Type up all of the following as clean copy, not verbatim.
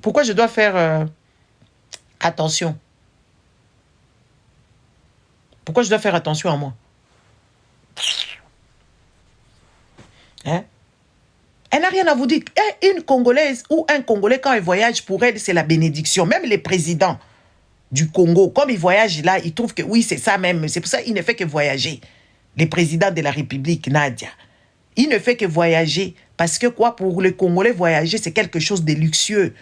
Pourquoi je dois faire attention? Pourquoi je dois faire attention à moi? Hein? Elle n'a rien à vous dire. Une Congolaise ou un Congolais, quand il voyage, pour elle, c'est la bénédiction. Même les présidents du Congo, comme ils voyagent là, ils trouvent que oui, c'est ça même. C'est pour ça qu'il ne fait que voyager. Les présidents de la République, Nadia. Il ne fait que voyager. Parce que quoi, pour les Congolais, voyager, c'est quelque chose de luxueux.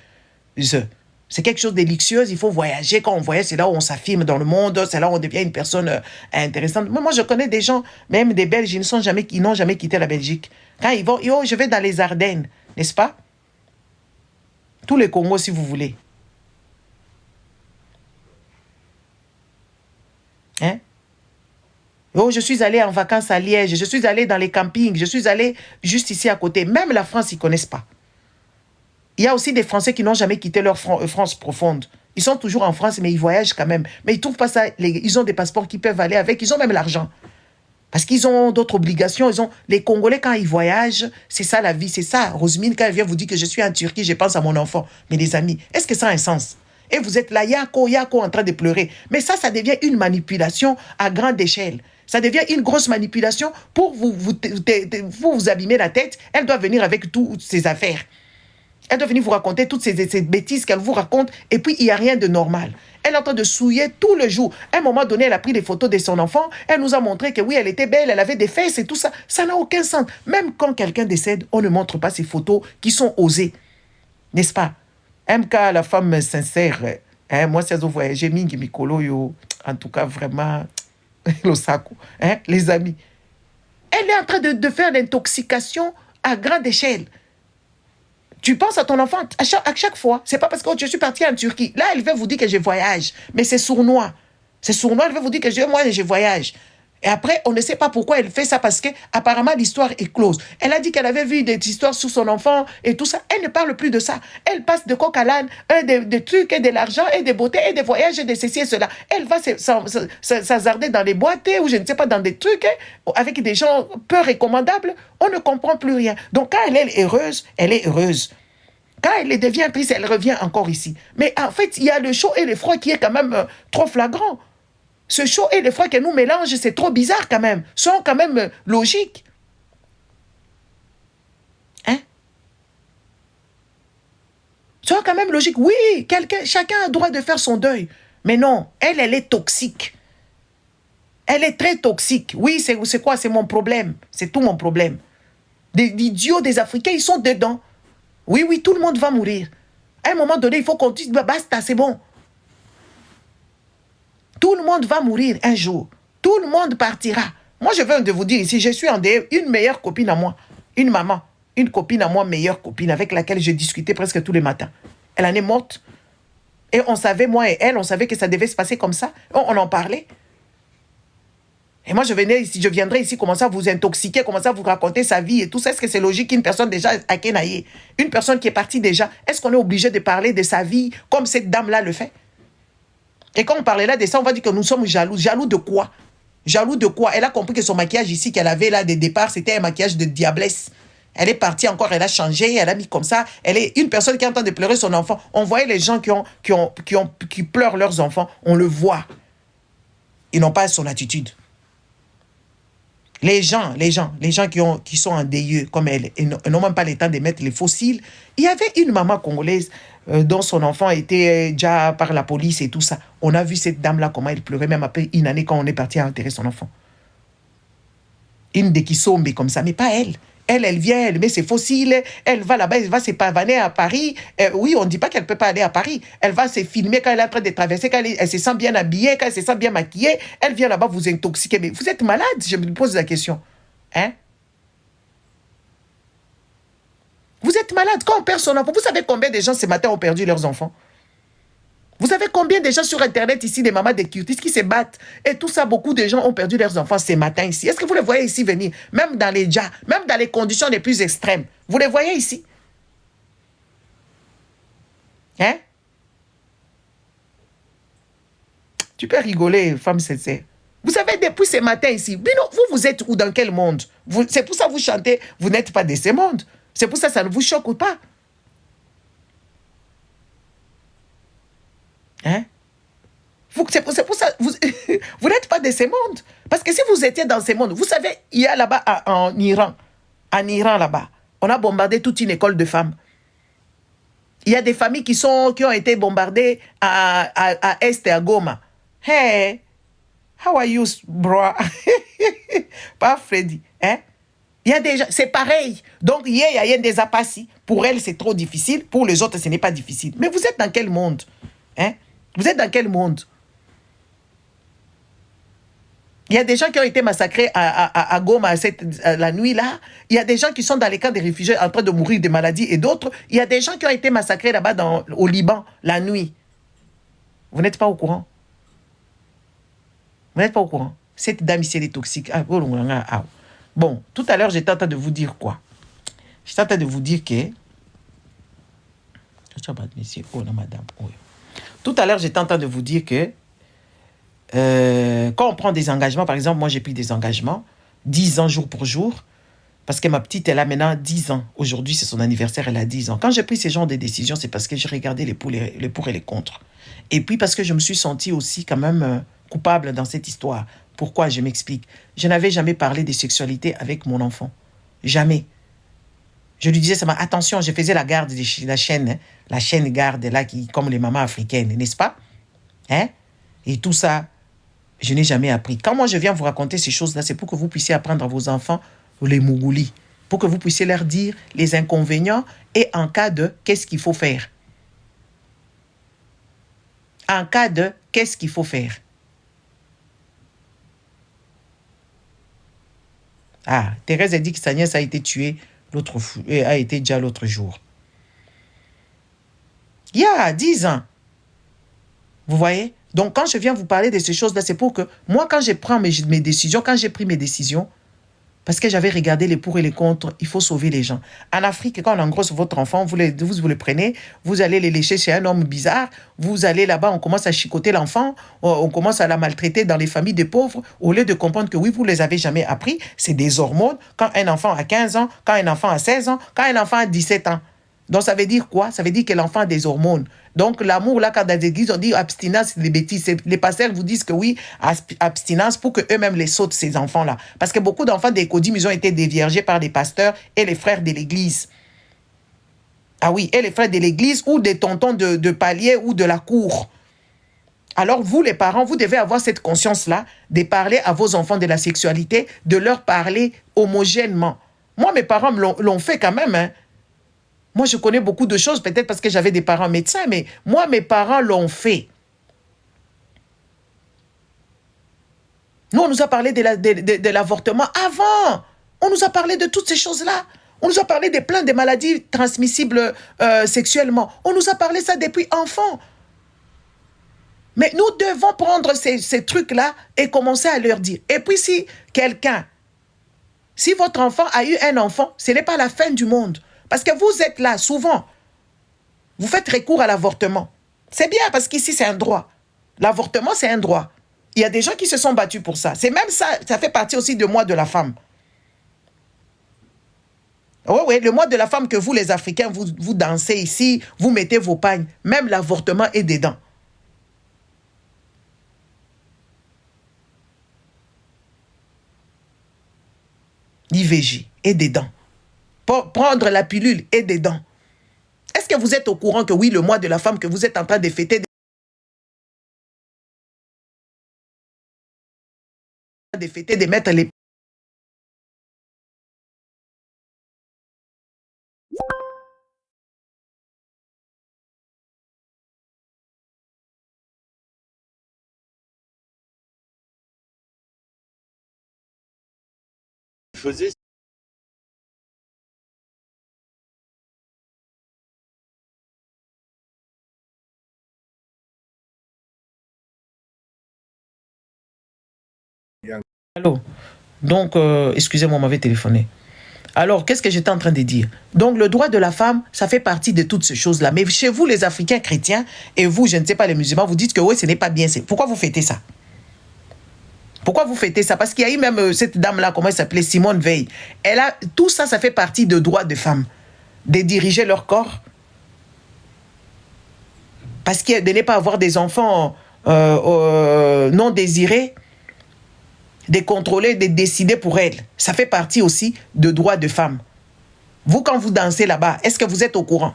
C'est quelque chose de luxueux, il faut voyager. Quand on voyage, c'est là où on s'affirme dans le monde, c'est là où on devient une personne intéressante. Moi, je connais des gens, même des Belges, ils n'ont jamais quitté la Belgique. Quand ils vont, je vais dans les Ardennes, n'est-ce pas? Tous les Congos, si vous voulez. Hein? Oh, je suis allé en vacances à Liège, je suis allé dans les campings, je suis allé juste ici à côté. Même la France, ils ne connaissent pas. Il y a aussi des Français qui n'ont jamais quitté leur France profonde. Ils sont toujours en France, mais ils voyagent quand même. Mais ils ne trouvent pas ça. Ils ont des passeports qu'ils peuvent aller avec. Ils ont même l'argent. Parce qu'ils ont d'autres obligations. Les Congolais, quand ils voyagent, c'est ça la vie. C'est ça. Rosemine, quand elle vient vous dire que je suis en Turquie, je pense à mon enfant. Mais les amis, est-ce que ça a un sens? Et vous êtes là, yako, en train de pleurer. Mais ça devient une manipulation à grande échelle. Ça devient une grosse manipulation pour vous abîmer la tête. Elle doit venir avec toutes ses affaires. Elle doit venir vous raconter toutes ces bêtises qu'elle vous raconte et puis il n'y a rien de normal. Elle est en train de souiller tout le jour. À un moment donné, elle a pris des photos de son enfant. Elle nous a montré que oui, elle était belle, elle avait des fesses et tout ça. Ça n'a aucun sens. Même quand quelqu'un décède, on ne montre pas ces photos qui sont osées. N'est-ce pas? MK, la femme sincère. Moi, c'est au voyager, Mingi Mikolo, yo. En tout cas, vraiment, l'osako. Les amis. Elle est en train de faire l'intoxication à grande échelle. Tu penses à ton enfant à chaque fois. C'est pas parce que je suis partie en Turquie. Là, elle veut vous dire que je voyage. Mais c'est sournois. C'est sournois. Elle veut vous dire que moi, je voyage. Et après, on ne sait pas pourquoi elle fait ça parce que apparemment l'histoire est close. Elle a dit qu'elle avait vu des histoires sur son enfant et tout ça. Elle ne parle plus de ça. Elle passe de coq à l'âne, des trucs et de l'argent et des beautés et des voyages et de ceci et cela. Elle va s'hasarder dans les boîtes ou je ne sais pas, dans des trucs avec des gens peu recommandables. On ne comprend plus rien. Donc quand elle est heureuse, elle est heureuse. Quand elle devient triste, elle revient encore ici. Mais en fait, il y a le chaud et le froid qui est quand même trop flagrant. Ce chaud et le froid qu'elle nous mélange, c'est trop bizarre quand même. Sont quand même logiques. Hein? Sont quand même logiques. Oui, chacun a le droit de faire son deuil. Mais non, elle est toxique. Elle est très toxique. Oui, c'est quoi? C'est mon problème. C'est tout mon problème. Des idiots des Africains, ils sont dedans. Oui, tout le monde va mourir. À un moment donné, il faut qu'on dise, basta, c'est bon. Tout le monde va mourir un jour. Tout le monde partira. Moi, je viens de vous dire ici, je suis une meilleure copine à moi. Une maman. Une copine à moi, meilleure copine, avec laquelle je discutais presque tous les matins. Elle en est morte. Et on savait, moi et elle, on savait que ça devait se passer comme ça. On en parlait. Et moi, je viendrais ici commencer à vous intoxiquer, commencer à vous raconter sa vie et tout ça. Est-ce que c'est logique qu'une personne déjà à Kenaye, une personne qui est partie déjà, est-ce qu'on est obligé de parler de sa vie comme cette dame-là le fait? Et quand on parlait là de ça, on va dire que nous sommes jaloux. Jaloux de quoi? Jaloux de quoi? Elle a compris que son maquillage ici qu'elle avait là de départ, c'était un maquillage de diablesse. Elle est partie encore, elle a changé, elle a mis comme ça. Elle est une personne qui est en train de pleurer son enfant. On voyait les gens qui pleurent leurs enfants, on le voit. Ils n'ont pas son attitude. Les gens qui sont en deuil comme elle, ils n'ont même pas le temps de mettre les fossiles. Il y avait une maman congolaise dont son enfant était déjà par la police et tout ça. On a vu cette dame-là, comment elle pleurait, même après une année quand on est parti à enterrer son enfant. Une de qui sombe comme ça, mais pas elle. Elle vient, elle met ses fossiles, elle va là-bas, elle va se pavaner à Paris. Oui, on ne dit pas qu'elle ne peut pas aller à Paris. Elle va se filmer quand elle est en train de traverser, quand elle se sent bien habillée, quand elle se sent bien maquillée. Elle vient là-bas vous intoxiquer. Mais vous êtes malade, je me pose la question. Hein? Vous êtes malade quand on perd son enfant. Vous savez combien de gens ce matin ont perdu leurs enfants? Vous savez combien de gens sur Internet ici, des mamans des cuties qui se battent? Et tout ça, beaucoup de gens ont perdu leurs enfants ce matin ici. Est-ce que vous les voyez ici venir? Même dans les djas, même dans les conditions les plus extrêmes. Vous les voyez ici? Hein? Tu peux rigoler, femme sincère. Vous savez, depuis ce matin ici, vous êtes où, dans quel monde? C'est pour ça que vous chantez, vous n'êtes pas de ce monde. C'est pour ça que ça ne vous choque pas. Hein? C'est pour ça, vous, vous n'êtes pas de ces mondes. Parce que si vous étiez dans ces mondes, vous savez, il y a là-bas en Iran là-bas, on a bombardé toute une école de femmes. Il y a des familles qui ont été bombardées à Est et à Goma. Hey, how are you, bro? Pas Freddy. Hein? Il y a déjà, c'est pareil. Donc, il y a des apassis. Pour elle, c'est trop difficile. Pour les autres, ce n'est pas difficile. Mais vous êtes dans quel monde? Hein? Vous êtes dans quel monde? Il y a des gens qui ont été massacrés à Goma la nuit là. Il y a des gens qui sont dans les camps des réfugiés en train de mourir de maladies et d'autres. Il y a des gens qui ont été massacrés là-bas au Liban la nuit. Vous n'êtes pas au courant? Vous n'êtes pas au courant? Cette dame ici, elle est toxique. Bon, tout à l'heure, j'étais en train de vous dire quoi? J'étais en train de vous dire que... Tout à l'heure, j'étais en train de vous dire que quand on prend des engagements, par exemple, moi j'ai pris des engagements, 10 ans jour pour jour, parce que ma petite, elle a maintenant 10 ans. Aujourd'hui, c'est son anniversaire, elle a 10 ans. Quand j'ai pris ces genres de décisions, c'est parce que j'ai regardé les pour et les contre. Et puis parce que je me suis sentie aussi quand même coupable dans cette histoire. Pourquoi? Je m'explique. Je n'avais jamais parlé de sexualité avec mon enfant. Jamais. Je lui disais, attention, je faisais la garde de la chaîne, hein, la chaîne garde, là, comme les mamans africaines, n'est-ce pas? Hein? Et tout ça, je n'ai jamais appris. Quand moi je viens vous raconter ces choses-là, c'est pour que vous puissiez apprendre à vos enfants les mougoulis, pour que vous puissiez leur dire les inconvénients et en cas de qu'est-ce qu'il faut faire. En cas de qu'est-ce qu'il faut faire. Ah, Thérèse a dit que sa nièce a été tuée a été déjà l'autre jour. Il y a 10 ans. Vous voyez? Donc, quand je viens vous parler de ces choses-là, c'est pour que moi, quand je prends mes décisions, quand j'ai pris mes décisions, parce que j'avais regardé les pour et les contre, il faut sauver les gens. En Afrique, quand on engrosse votre enfant, vous le prenez, vous allez les lécher chez un homme bizarre, vous allez là-bas, on commence à chicoter l'enfant, on commence à la maltraiter dans les familles des pauvres, au lieu de comprendre que oui, vous ne les avez jamais appris, c'est des hormones. Quand un enfant a 15 ans, quand un enfant a 16 ans, quand un enfant a 17 ans. Donc, ça veut dire quoi? Ça veut dire que l'enfant a des hormones. Donc, l'amour, là, quand dans les églises, on dit abstinence, c'est des bêtises. Les pasteurs vous disent que oui, abstinence pour qu'eux-mêmes les sautent, ces enfants-là. Parce que beaucoup d'enfants des Kodim, ils ont été déviergés par des pasteurs et les frères de l'église. Ah oui, et les frères de l'église ou des tontons de palier ou de la cour. Alors, vous, les parents, vous devez avoir cette conscience-là de parler à vos enfants de la sexualité, de leur parler homogènement. Moi, mes parents l'ont fait quand même, hein. Moi, je connais beaucoup de choses, peut-être parce que j'avais des parents médecins, mais moi, mes parents l'ont fait. Nous, on nous a parlé de l'avortement avant. On nous a parlé de toutes ces choses-là. On nous a parlé de plein de maladies transmissibles sexuellement. On nous a parlé ça depuis enfant. Mais nous devons prendre ces trucs-là et commencer à leur dire. Et puis, si votre enfant a eu un enfant, ce n'est pas la fin du monde. Parce que vous êtes là, souvent, vous faites recours à l'avortement. C'est bien, parce qu'ici, c'est un droit. L'avortement, c'est un droit. Il y a des gens qui se sont battus pour ça. C'est même ça, ça fait partie aussi du mois de la femme. Oui, le mois de la femme que vous, les Africains, vous dansez ici, vous mettez vos pagnes. Même l'avortement est dedans. L'IVG est dedans. Prendre la pilule est dedans. Est-ce que vous êtes au courant que oui, le mois de la femme que vous êtes en train de fêter, de mettre les... faisais Allô? Donc, excusez-moi, on m'avait téléphoné. Alors, qu'est-ce que j'étais en train de dire? Donc, le droit de la femme, ça fait partie de toutes ces choses-là. Mais chez vous, les Africains chrétiens, et vous, je ne sais pas, les musulmans, vous dites que oui, ce n'est pas bien. Pourquoi vous fêtez ça? Pourquoi vous fêtez ça? Parce qu'il y a eu même cette dame-là, comment elle s'appelait? Simone Veil. Tout ça, ça fait partie de droits de femmes. De diriger leur corps. Parce que de ne pas avoir des enfants non désirés, de contrôler, de décider pour elles. Ça fait partie aussi de droits de femmes. Vous, quand vous dansez là-bas, est-ce que vous êtes au courant?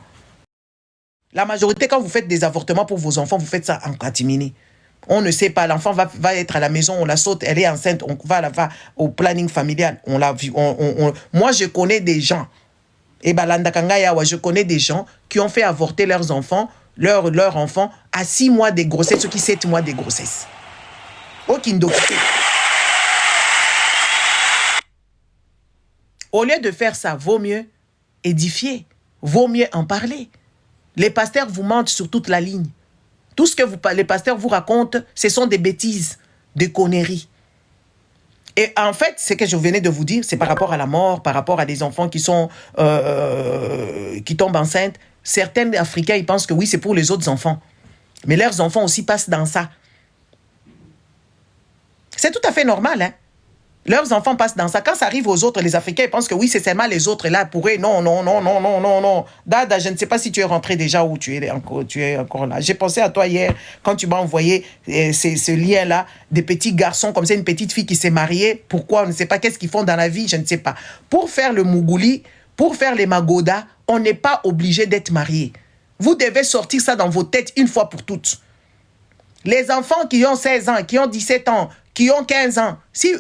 La majorité, quand vous faites des avortements pour vos enfants, vous faites ça en catimini. On ne sait pas, l'enfant va être à la maison, on la saute, elle est enceinte, on va au planning familial. On l'a vu. Moi, je connais des gens, et Balanda Kangayawa, je connais des gens qui ont fait avorter leurs enfants, leur enfant, à 6 mois de grossesse, ou qui 7 mois de grossesse. Au Kindo. Au lieu de faire ça, vaut mieux édifier, vaut mieux en parler. Les pasteurs vous mentent sur toute la ligne. Tout ce que les pasteurs vous racontent, ce sont des bêtises, des conneries. Et en fait, ce que je venais de vous dire, c'est par rapport à la mort, par rapport à des enfants qui tombent enceintes. Certains Africains, ils pensent que oui, c'est pour les autres enfants. Mais leurs enfants aussi passent dans ça. C'est tout à fait normal, hein. Leurs enfants passent dans ça. Quand ça arrive aux autres, les Africains, ils pensent que oui, c'est seulement les autres là pour eux. Non, non, non, non, non, non, non. Dada, je ne sais pas si tu es rentré déjà ou tu es encore là. J'ai pensé à toi hier quand tu m'as envoyé ce lien-là, des petits garçons comme ça, une petite fille qui s'est mariée. Pourquoi? On ne sait pas qu'est-ce qu'ils font dans la vie, je ne sais pas. Pour faire le Mougouli, pour faire les Magoda, on n'est pas obligé d'être marié. Vous devez sortir ça dans vos têtes une fois pour toutes. Les enfants qui ont 16 ans, qui ont 17 ans, qui ont 15 ans,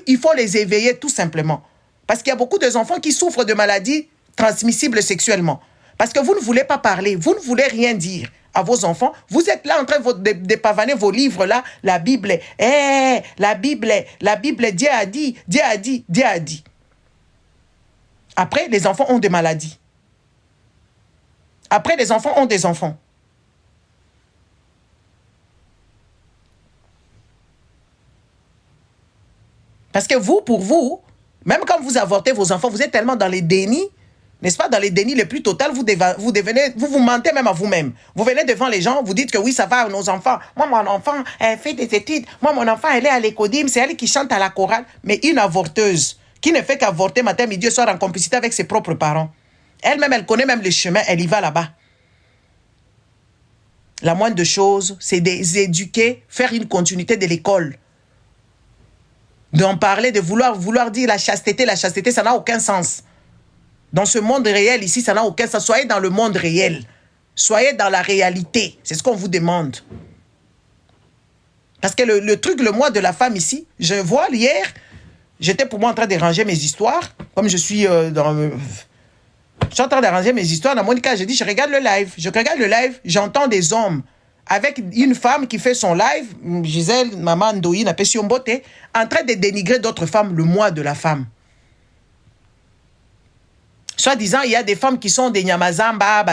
il faut les éveiller tout simplement. Parce qu'il y a beaucoup d'enfants qui souffrent de maladies transmissibles sexuellement. Parce que vous ne voulez pas parler, vous ne voulez rien dire à vos enfants. Vous êtes là en train de pavaner vos livres là, la Bible, la Bible, Dieu a dit, Dieu a dit, Dieu a dit. Après, les enfants ont des maladies. Après, les enfants ont des enfants. Parce que vous, pour vous, même quand vous avortez vos enfants, vous êtes tellement dans les dénis, n'est-ce pas, dans les dénis les plus totaux, vous mentez même à vous-même. Vous venez devant les gens, vous dites que oui, ça va à nos enfants. Moi, mon enfant, elle fait des études. Moi, mon enfant, elle est à l'écodim, c'est elle qui chante à la chorale. Mais une avorteuse, qui ne fait qu'avorter matin, midi et soir en complicité avec ses propres parents. Elle-même, elle connaît même les chemins, elle y va là-bas. La moindre des choses, c'est d'éduquer, faire une continuité de l'école. D'en parler, de vouloir dire la chasteté, ça n'a aucun sens. Dans ce monde réel ici, ça n'a aucun sens. Soyez dans le monde réel. Soyez dans la réalité. C'est ce qu'on vous demande. Parce que le truc, le mois de la femme ici, je vois hier, j'étais pour moi en train de ranger mes histoires, comme je suis je suis en train de ranger mes histoires. Dans mon cas, je dis, je regarde le live, j'entends des hommes avec une femme qui fait son live, Gisèle, maman Ndoyi, en train de dénigrer d'autres femmes le mois de la femme. Soit disant, il y a des femmes qui sont des Nyamazamba,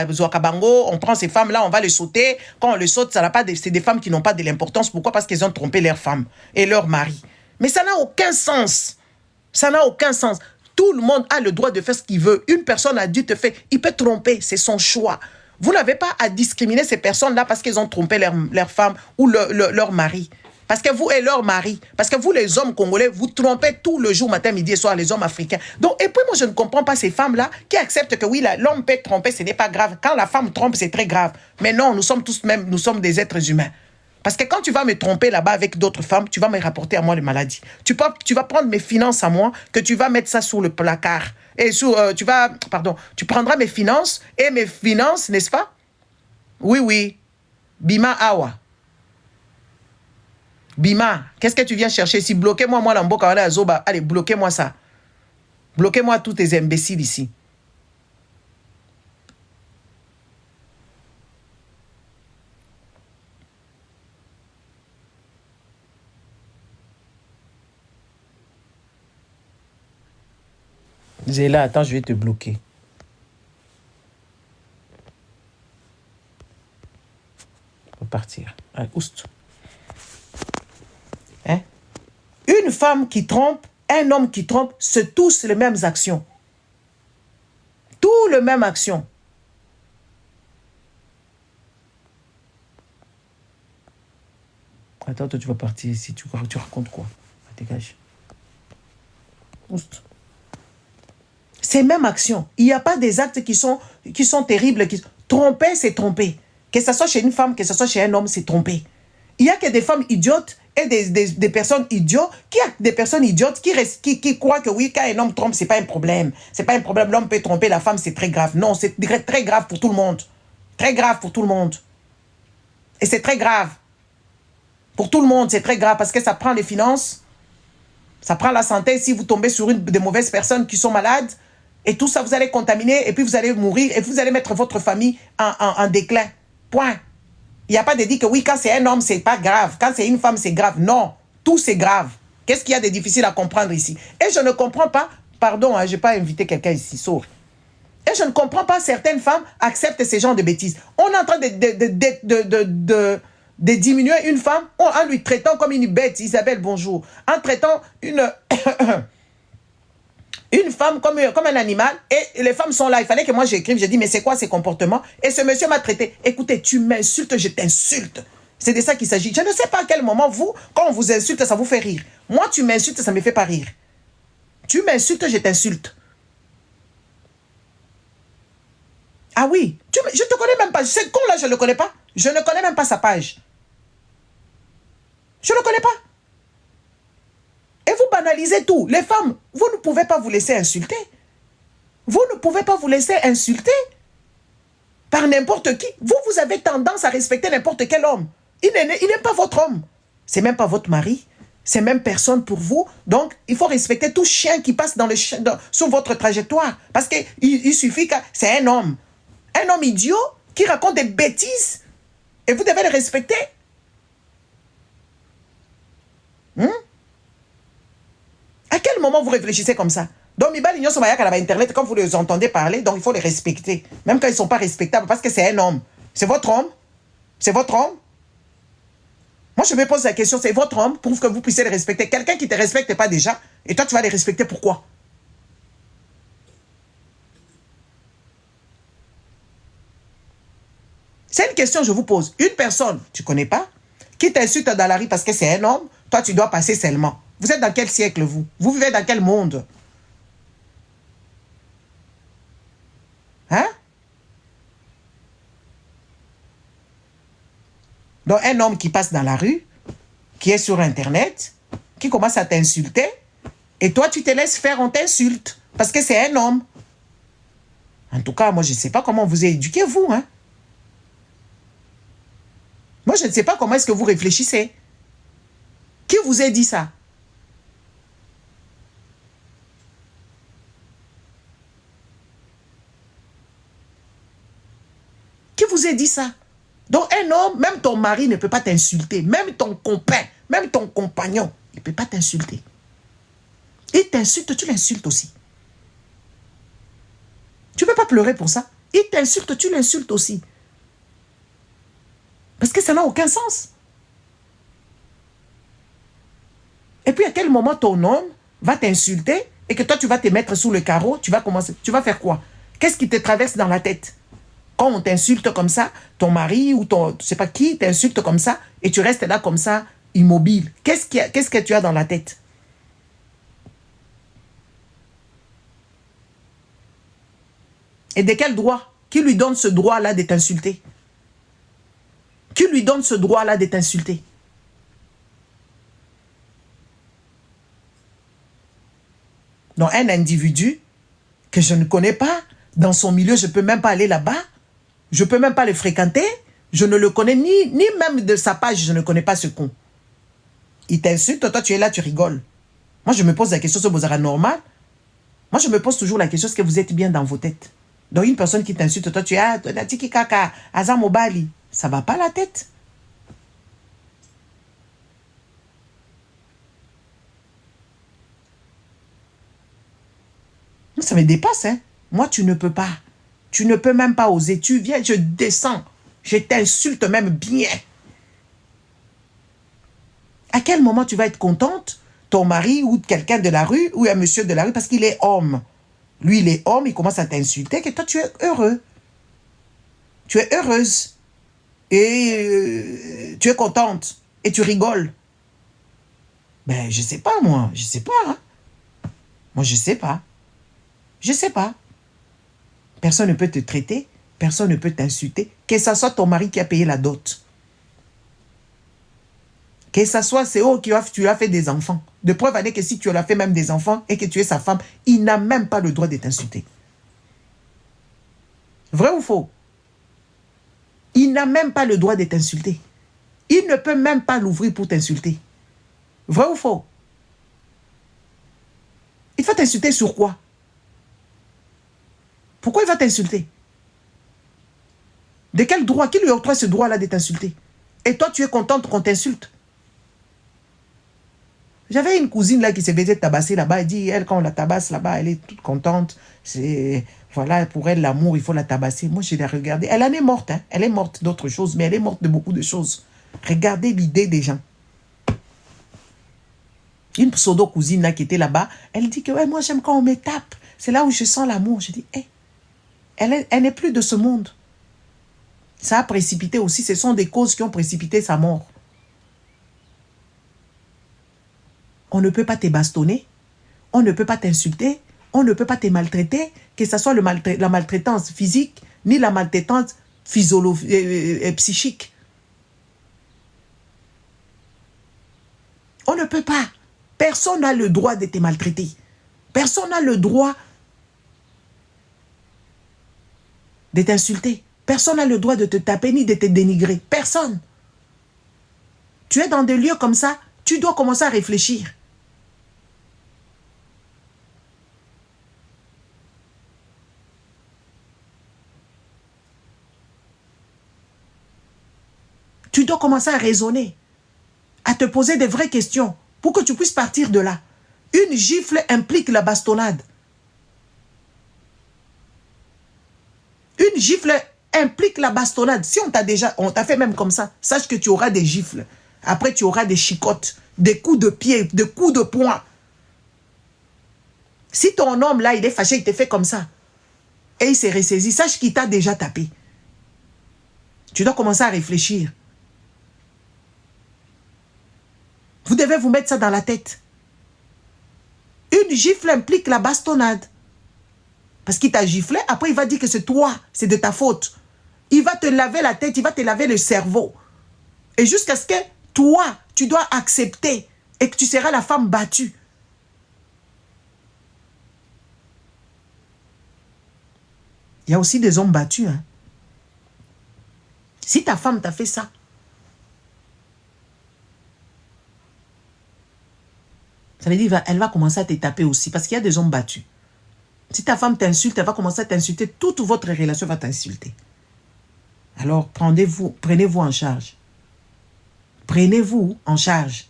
on prend ces femmes-là, on va les sauter. Quand on les saute, c'est des femmes qui n'ont pas de l'importance. Pourquoi? Parce qu'elles ont trompé leurs femmes et leurs maris. Mais ça n'a aucun sens. Ça n'a aucun sens. Tout le monde a le droit de faire ce qu'il veut. Une personne adulte fait, il peut tromper, c'est son choix. Vous n'avez pas à discriminer ces personnes-là parce qu'elles ont trompé leur femme ou leur mari. Parce que vous et leur mari, parce que vous les hommes congolais, vous trompez tout le jour, matin, midi et soir, les hommes africains. Donc, et puis moi je ne comprends pas ces femmes-là qui acceptent que oui, l'homme peut tromper, ce n'est pas grave. Quand la femme trompe, c'est très grave. Mais non, nous sommes tous même, nous sommes des êtres humains. Parce que quand tu vas me tromper là-bas avec d'autres femmes, tu vas me rapporter à moi les maladies. Tu vas prendre mes finances à moi, que tu vas mettre ça sous le placard. Et tu prendras mes finances, n'est-ce pas? Oui, oui. Bima Awa. Bima, qu'est-ce que tu viens chercher ici? Bloquez-moi, moi, l'amboka, allez, bloquez-moi ça. Bloquez-moi tous tes imbéciles ici. Zéla, attends, je vais te bloquer. On va partir. Allez, oust. Hein? Une femme qui trompe, un homme qui trompe, c'est tous les mêmes actions. Tous les mêmes actions. Attends, toi, tu vas partir ici. Tu racontes quoi? Dégage. Oust. Ces mêmes actions. Il n'y a pas des actes qui sont terribles. Tromper, c'est tromper. Que ce soit chez une femme, que ce soit chez un homme, c'est tromper. Il n'y a que des femmes idiotes et des personnes idiotes, des personnes idiotes qui croient que oui, quand un homme trompe, c'est pas un problème. C'est pas un problème, l'homme peut tromper, la femme, c'est très grave. Non, c'est très grave pour tout le monde. Très grave pour tout le monde. Et c'est très grave. Pour tout le monde, c'est très grave parce que ça prend les finances, ça prend la santé. Si vous tombez sur des mauvaises personnes qui sont malades, et tout ça, vous allez contaminer, et puis vous allez mourir, et vous allez mettre votre famille en déclin. Point. Il n'y a pas de dire que oui, quand c'est un homme, c'est pas grave. Quand c'est une femme, c'est grave. Non, tout c'est grave. Qu'est-ce qu'il y a de difficile à comprendre ici? Et je ne comprends pas, pardon, je n'ai pas invité quelqu'un ici, sorry. Et je ne comprends pas, certaines femmes acceptent ces genres de bêtises. On est en train de diminuer une femme en lui traitant comme une bête. Isabelle, bonjour. En traitant une femme comme un animal, et les femmes sont là. Il fallait que moi j'écrive, j'ai dit, mais c'est quoi ces comportements? Et ce monsieur m'a traité. Écoutez, tu m'insultes, je t'insulte. C'est de ça qu'il s'agit. Je ne sais pas à quel moment, vous, quand on vous insulte, ça vous fait rire. Moi, tu m'insultes, ça ne me fait pas rire. Tu m'insultes, je t'insulte. Ah oui, je ne te connais même pas. Ce con-là, je ne le connais pas. Je ne connais même pas sa page. Je ne le connais pas. Et vous banalisez tout. Les femmes, vous ne pouvez pas vous laisser insulter. Vous ne pouvez pas vous laisser insulter par n'importe qui. Vous avez tendance à respecter n'importe quel homme. Il n'est pas votre homme. C'est même pas votre mari. C'est même personne pour vous. Donc, il faut respecter tout chien qui passe sur votre trajectoire. Parce qu'il suffit que c'est un homme. Un homme idiot qui raconte des bêtises. Et vous devez le respecter. À quel moment vous réfléchissez comme ça? Donc, Internet, quand vous les entendez parler, donc il faut les respecter. Même quand ils ne sont pas respectables, parce que c'est un homme. C'est votre homme. C'est votre homme. Moi, je me pose la question, c'est votre homme pour que vous puissiez les respecter. Quelqu'un qui ne te respecte pas déjà, et toi, tu vas les respecter, pourquoi? C'est une question que je vous pose. Une personne, tu ne connais pas, qui t'insulte dans la rue parce que c'est un homme, toi, tu dois passer seulement. Vous êtes dans quel siècle, vous? Vous vivez dans quel monde? Hein? Donc, un homme qui passe dans la rue, qui est sur Internet, qui commence à t'insulter, et toi, tu te laisses faire, on t'insulte, parce que c'est un homme. En tout cas, moi, je ne sais pas comment vous éduquez, vous, hein? Moi, je ne sais pas comment est-ce que vous réfléchissez. Qui vous a dit ça? Qui vous a dit ça? Donc, un homme, même ton mari ne peut pas t'insulter. Même ton copain, même ton compagnon, il ne peut pas t'insulter. Il t'insulte, tu l'insultes aussi. Tu ne peux pas pleurer pour ça. Il t'insulte, tu l'insultes aussi. Parce que ça n'a aucun sens. Et puis, à quel moment ton homme va t'insulter et que toi, tu vas te mettre sous le carreau, tu vas faire quoi? Qu'est-ce qui te traverse dans la tête? Quand on t'insulte comme ça, ton mari ou ton, je ne sais pas qui t'insulte comme ça, et tu restes là comme ça, immobile. Qu'est-ce que tu as dans la tête? Et de quel droit? Qui lui donne ce droit-là de t'insulter? Qui lui donne ce droit-là de t'insulter? Donc, un individu que je ne connais pas, dans son milieu, je ne peux même pas aller là-bas, je ne peux même pas le fréquenter, je ne le connais ni même de sa page, je ne connais pas ce con. Il t'insulte, toi tu es là, tu rigoles. Moi, je me pose la question, ce Bozara normal. Moi, je me pose toujours la question, est-ce que vous êtes bien dans vos têtes? Donc, une personne qui t'insulte, toi tu es, ah, tiki kaka, azamobali, ça va pas la tête? Ça me dépasse, hein. Moi, tu ne peux pas. Tu ne peux même pas oser. Tu viens, je descends. Je t'insulte même bien. À quel moment tu vas être contente? Ton mari ou quelqu'un de la rue ou un monsieur de la rue parce qu'il est homme. Lui, il est homme, il commence à t'insulter que toi, tu es heureux. Tu es heureuse. Et tu es contente. Et tu rigoles. Ben, je sais pas, moi. Je sais pas. Hein. Moi, je sais pas. Je sais pas. Personne ne peut te traiter Personne ne peut t'insulter. Que ce soit ton mari qui a payé la dot. Que ce soit CEO qui tu as fait des enfants. De preuve est que si tu as fait même des enfants et que tu es sa femme, il n'a même pas le droit de t'insulter. Vrai ou faux? Il n'a même pas le droit de t'insulter. Il ne peut même pas l'ouvrir pour t'insulter. Vrai ou faux? Il va t'insulter sur quoi? Pourquoi il va t'insulter? De quel droit? Qui lui octroie ce droit-là de t'insulter? Et toi, tu es contente qu'on t'insulte? J'avais une cousine là qui se faisait tabasser là-bas. Elle dit, elle, quand on la tabasse là-bas, elle est toute contente. Voilà, pour elle, l'amour, il faut la tabasser. Moi, je l'ai regardée. Elle en est morte, hein. Elle est morte d'autres choses, mais elle est morte de beaucoup de choses. Regardez l'idée des gens. Une pseudo-cousine là qui était là-bas, elle dit que ouais, moi, j'aime quand on me tape. C'est là où je sens l'amour. Je dis, hey, elle n'est plus de ce monde. Ça a précipité aussi. Ce sont des causes qui ont précipité sa mort. On ne peut pas te bastonner, on ne peut pas t'insulter, on ne peut pas te maltraiter, que ce soit la maltraitance physique, ni la maltraitance psychique. On ne peut pas. Personne n'a le droit de te maltraiter. Personne n'a le droit de t'insulter. Personne n'a le droit de te taper ni de te dénigrer. Personne. Tu es dans des lieux comme ça, tu dois commencer à réfléchir. Tu dois commencer à raisonner, à te poser des vraies questions pour que tu puisses partir de là. Une gifle implique la bastonnade. Une gifle implique la bastonnade. Si on t'a fait même comme ça, sache que tu auras des gifles. Après, tu auras des chicottes, des coups de pied, des coups de poing. Si ton homme là, il est fâché, il te fait comme ça, et il s'est ressaisi, sache qu'il t'a déjà tapé. Tu dois commencer à réfléchir. Vous devez vous mettre ça dans la tête. Une gifle implique la bastonnade. Parce qu'il t'a giflé, après il va dire que c'est toi, c'est de ta faute. Il va te laver la tête, il va te laver le cerveau. Et jusqu'à ce que toi, tu dois accepter et que tu seras la femme battue. Il y a aussi des hommes battus. Hein. Si ta femme t'a fait ça, ça veut dire qu'elle va commencer à te taper aussi. Parce qu'il y a des hommes battus. Si ta femme t'insulte, elle va commencer à t'insulter. Toute votre relation va t'insulter. Alors, prenez-vous en charge. Prenez-vous en charge.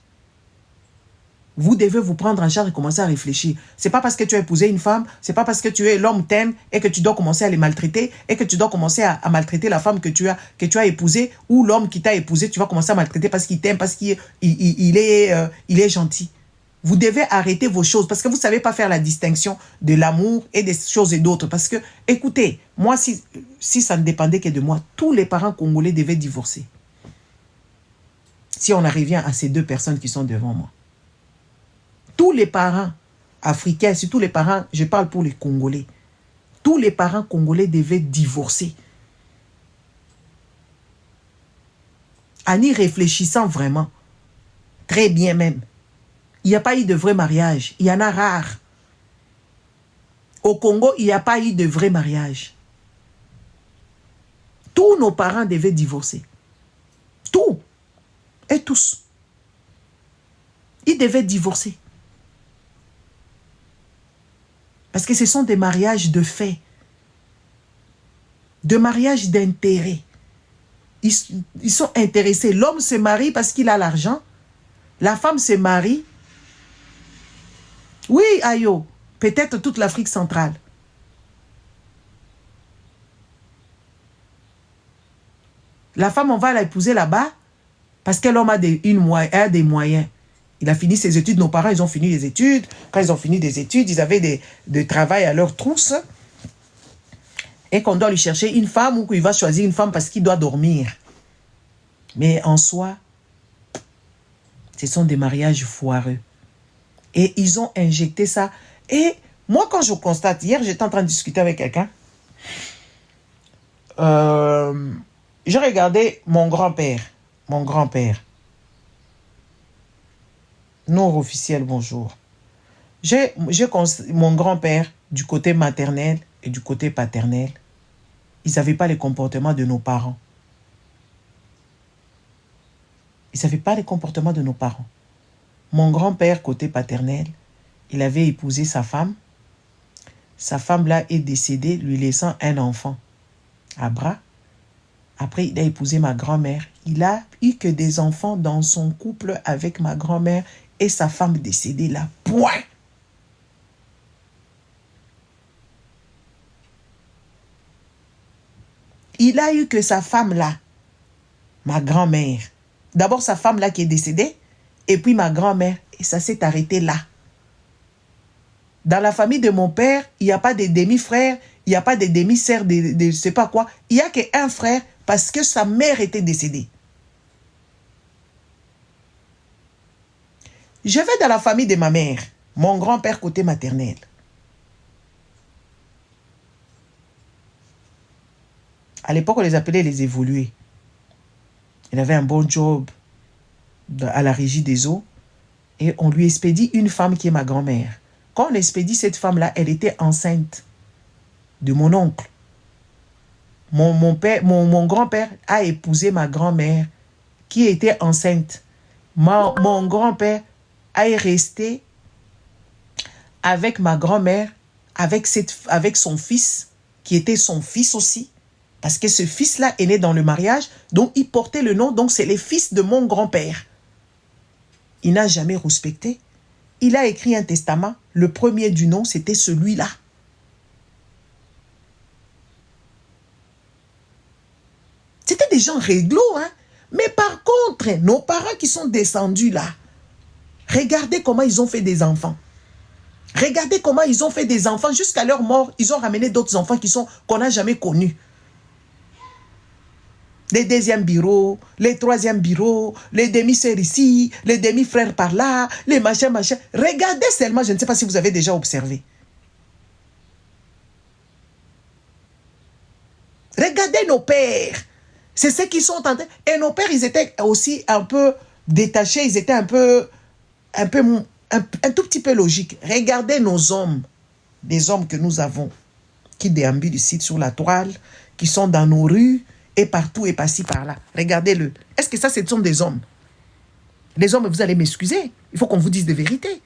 Vous devez vous prendre en charge et commencer à réfléchir. Ce n'est pas parce que tu as épousé une femme, ce n'est pas parce que l'homme t'aime et que tu dois commencer à les maltraiter et que tu dois commencer à maltraiter la femme que tu as épousée ou l'homme qui t'a épousé, tu vas commencer à maltraiter parce qu'il t'aime, parce qu'il est gentil. Vous devez arrêter vos choses parce que vous ne savez pas faire la distinction de l'amour et des choses et d'autres. Parce que, écoutez, moi, si ça ne dépendait que de moi, tous les parents congolais devaient divorcer. Si on en revient à ces deux personnes qui sont devant moi. Tous les parents africains, surtout les parents, je parle pour les Congolais, tous les parents congolais devaient divorcer. En y réfléchissant vraiment, très bien même, il n'y a pas eu de vrai mariage. Il y en a rares. Au Congo, il n'y a pas eu de vrai mariage. Tous nos parents devaient divorcer. Tous. Et tous. Ils devaient divorcer. Parce que ce sont des mariages de fait. De mariages d'intérêt. Ils sont intéressés. L'homme se marie parce qu'il a l'argent. La femme se marie. Oui, Ayo. Peut-être toute l'Afrique centrale. La femme, on va l'épouser là-bas parce que l'homme a des moyens. Il a fini ses études. Nos parents, ils ont fini les études. Quand ils ont fini des études, ils avaient de travail à leur trousse. Et qu'on doit lui chercher une femme ou qu'il va choisir une femme parce qu'il doit dormir. Mais en soi, ce sont des mariages foireux. Et ils ont injecté ça. Et moi, quand je constate, hier, j'étais en train de discuter avec quelqu'un. je regardais mon grand-père. Mon grand-père. Non officiel, bonjour. J'ai mon grand-père du côté maternel et du côté paternel. Ils n'avaient pas les comportements de nos parents. Ils n'avaient pas les comportements de nos parents. Mon grand-père, côté paternel, il avait épousé sa femme. Sa femme-là est décédée, lui laissant un enfant à bras. Après, il a épousé ma grand-mère. Il a eu que des enfants dans son couple avec ma grand-mère et sa femme décédée là. Point. Il a eu que sa femme là, ma grand-mère. D'abord sa femme là qui est décédée, et puis ma grand-mère. Et ça s'est arrêté là. Dans la famille de mon père, il n'y a pas de demi-frères, il n'y a pas de demi-sœurs, de je ne sais pas quoi. Il n'y a qu'un frère parce que sa mère était décédée. Je vais dans la famille de ma mère, mon grand-père côté maternel. À l'époque, on les appelait les évolués. Il avait un bon job à la régie des eaux et on lui expédie une femme qui est ma grand-mère. Quand on expédie cette femme-là, elle était enceinte de mon oncle. Mon grand-père a épousé ma grand-mère qui était enceinte. Mon grand-père est resté avec ma grand-mère, avec son fils, qui était son fils aussi. Parce que ce fils-là est né dans le mariage, donc il portait le nom, donc c'est le fils de mon grand-père. Il n'a jamais respecté. Il a écrit un testament. Le premier du nom, c'était celui-là. C'était des gens réglo, hein. Mais par contre, nos parents qui sont descendus là, regardez comment ils ont fait des enfants. Regardez comment ils ont fait des enfants. Jusqu'à leur mort, ils ont ramené d'autres enfants qu'on n'a jamais connus. Les deuxièmes bureaux, les troisièmes bureaux, les demi-sœurs ici, les demi-frères par là, les machins. Regardez seulement, je ne sais pas si vous avez déjà observé. Regardez nos pères. C'est ceux qui sont en train... Et nos pères, ils étaient aussi un peu détachés, ils étaient un tout petit peu logiques. Regardez nos hommes, des hommes que nous avons, qui déambulent ici sur la toile, qui sont dans nos rues, et partout, et par-ci, par-là. Regardez-le. Est-ce que ça, ce sont des hommes? Les hommes, vous allez m'excuser. Il faut qu'on vous dise des vérités.